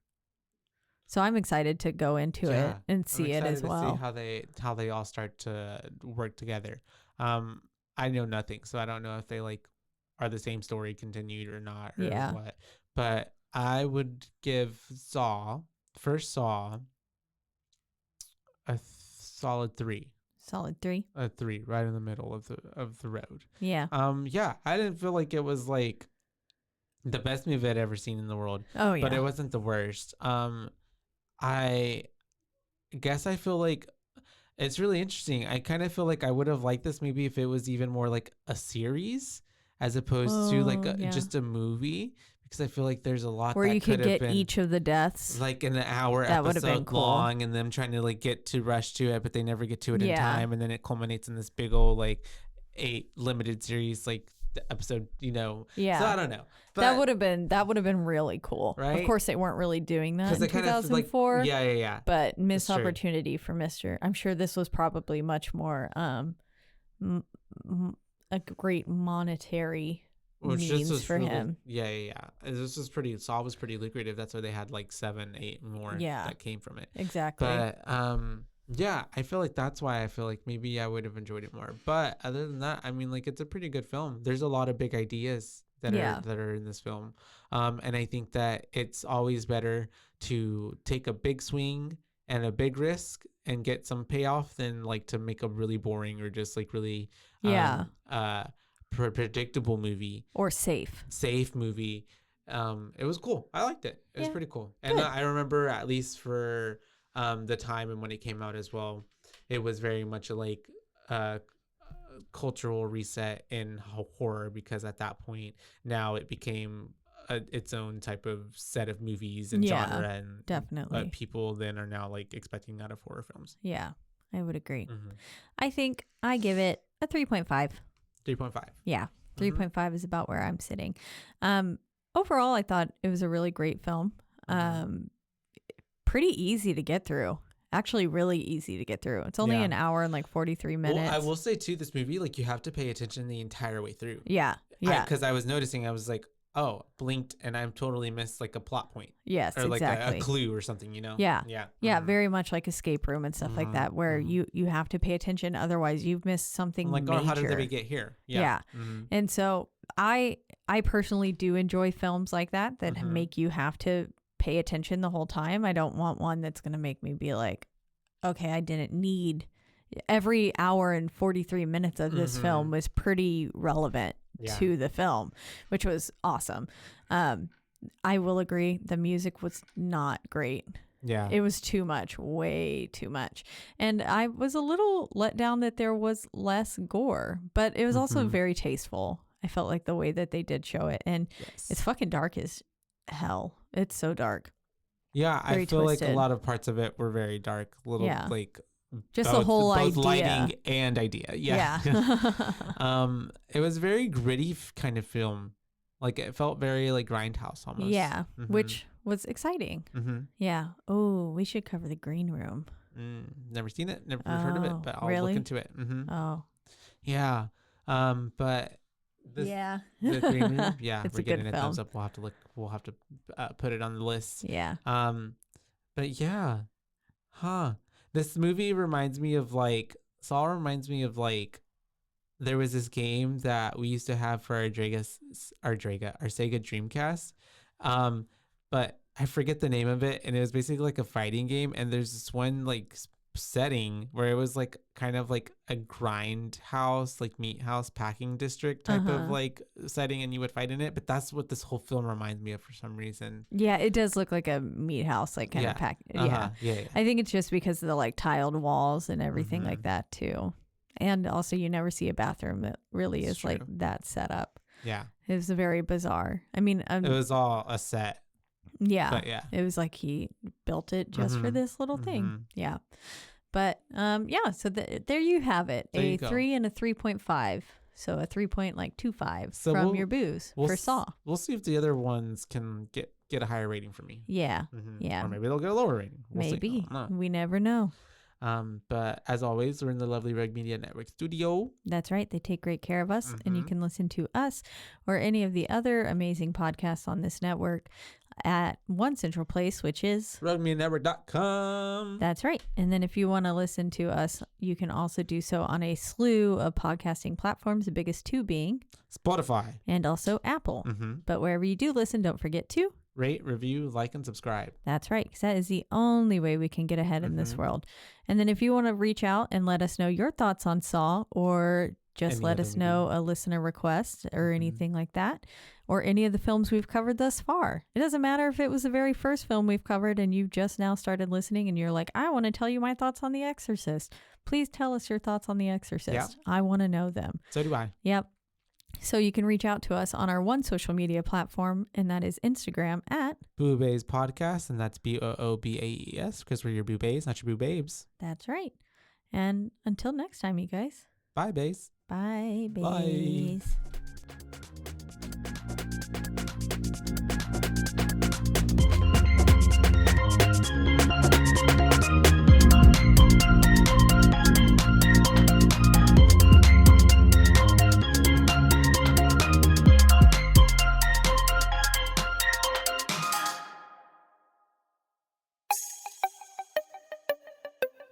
So I'm excited to go into it and see it as well. See how they all start to work together. I know nothing, so I don't know if they like are the same story continued or not, or what. But I would give first Saw, a solid 3. Solid 3. A 3, right in the middle of the road. Yeah. Yeah. I didn't feel like it was like the best movie I'd ever seen in the world. Oh yeah. But it wasn't the worst. I guess I feel like it's really interesting. I kind of feel like I would have liked this maybe if it was even more like a series as opposed to like just a movie, because I feel like there's a lot where that you could get been, each of the deaths, like an hour that episode cool. long, and them trying to like get to rush to it, but they never get to it in time, and then it culminates in this big old like 8 limited series like the episode, So I don't know. But that would have been really cool. Right? Of course they weren't really doing that in 2004. Like, yeah. But missed opportunity for Mr. I'm sure this was probably much more a great monetary means for him. Yeah. This was Saw was pretty lucrative. That's why they had like 7, 8 more that came from it. Exactly. But yeah, I feel like that's why I feel like maybe I would have enjoyed it more. But other than that, I mean, like, it's a pretty good film. There's a lot of big ideas that are in this film. And I think that it's always better to take a big swing and a big risk and get some payoff than like to make a really boring or just like really predictable movie or safe movie. It was cool. I liked it. It was pretty cool. And I remember, at least for the time and when it came out as well, it was very much like cultural reset in horror, because at that point now it became its own type of set of movies and genre, and definitely people then are now like expecting out of horror films. I would agree. I think I give it a 3.5. 3.5. Yeah, 3.5 is about where I'm sitting. Overall, I thought it was a really great film. Pretty easy to get through. Actually, really easy to get through. It's only an hour and like 43 minutes. Well, I will say too, this movie, like you have to pay attention the entire way through. Yeah. Because I was noticing, I was like, oh, blinked and I've totally missed like a plot point. Yes, or like exactly. a clue or something, you know? Yeah. Very much like escape room and stuff like that, where you have to pay attention. Otherwise, you've missed something like, major. Oh, how did we get here? Yeah. And so I personally do enjoy films like that make you have to pay attention the whole time. I don't want one that's going to make me be like, okay, I didn't need every hour and 43 minutes of this film was pretty relevant to the film, which was awesome. I will agree. The music was not great. Yeah. It was too much, way too much. And I was a little let down that there was less gore, but it was also very tasteful. I felt like the way that they did show it. And it's fucking dark as hell. It's so dark. Yeah, very I feel twisted. Like a lot of parts of it were very dark. Like just the whole idea. Both lighting and idea. Yeah. It was very gritty kind of film. Like it felt very like Grindhouse almost. Yeah, which was exciting. Yeah. Oh, we should cover The Green Room. Never seen it. Never heard of it, but I'll look into it. Oh. Yeah. But The Green Room. Yeah, we're getting a thumbs up. We'll have to look. We'll have to put it on the list. Yeah. But yeah, this movie reminds me of like Saw. Reminds me of like there was this game that we used to have for our Sega Dreamcast. But I forget the name of it, and it was basically like a fighting game. And there's this one like setting where it was like kind of like a grind house, like meat house packing district type of like setting, and you would fight in it. But that's what this whole film reminds me of for some reason. Yeah, it does look like a meat house, like kind of pack. Yeah. I think it's just because of the like tiled walls and everything like that too. And also you never see a bathroom that really is like that set up. Yeah. It was very bizarre. I mean, it was all a set. Yeah. But yeah. It was like he built it just for this little thing. Yeah. But so there you have it. A 3 and a 3.5. So a 3.25 from your booze for Saw. We'll see if the other ones can get a higher rating for me. Yeah. Yeah. Or maybe they'll get a lower rating. Maybe. We never know. But as always, we're in the lovely Rug Media Network studio. That's right. They take great care of us, and you can listen to us or any of the other amazing podcasts on this network at one central place, which is rugmedianetwork.com. That's right. And then if you want to listen to us, you can also do so on a slew of podcasting platforms, the biggest two being Spotify and also Apple. But wherever you do listen, don't forget to rate, review, like, and subscribe. That's right, because that is the only way we can get ahead in this world. And then if you want to reach out and let us know your thoughts on Saw, or just let us know a listener request or anything like that, or any of the films we've covered thus far. It doesn't matter if it was the very first film we've covered and you've just now started listening and you're like, I want to tell you my thoughts on The Exorcist. Please tell us your thoughts on The Exorcist. Yeah. I want to know them. So do I. Yep. So you can reach out to us on our one social media platform, and that is Instagram at BooBaes Podcast, and that's BOOBAES, because we're your BooBaes, not your BooBabes. That's right. And until next time, you guys. Bye, Baes. Bye, Baes. Bye.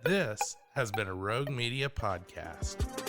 This has been a Rogue Media podcast.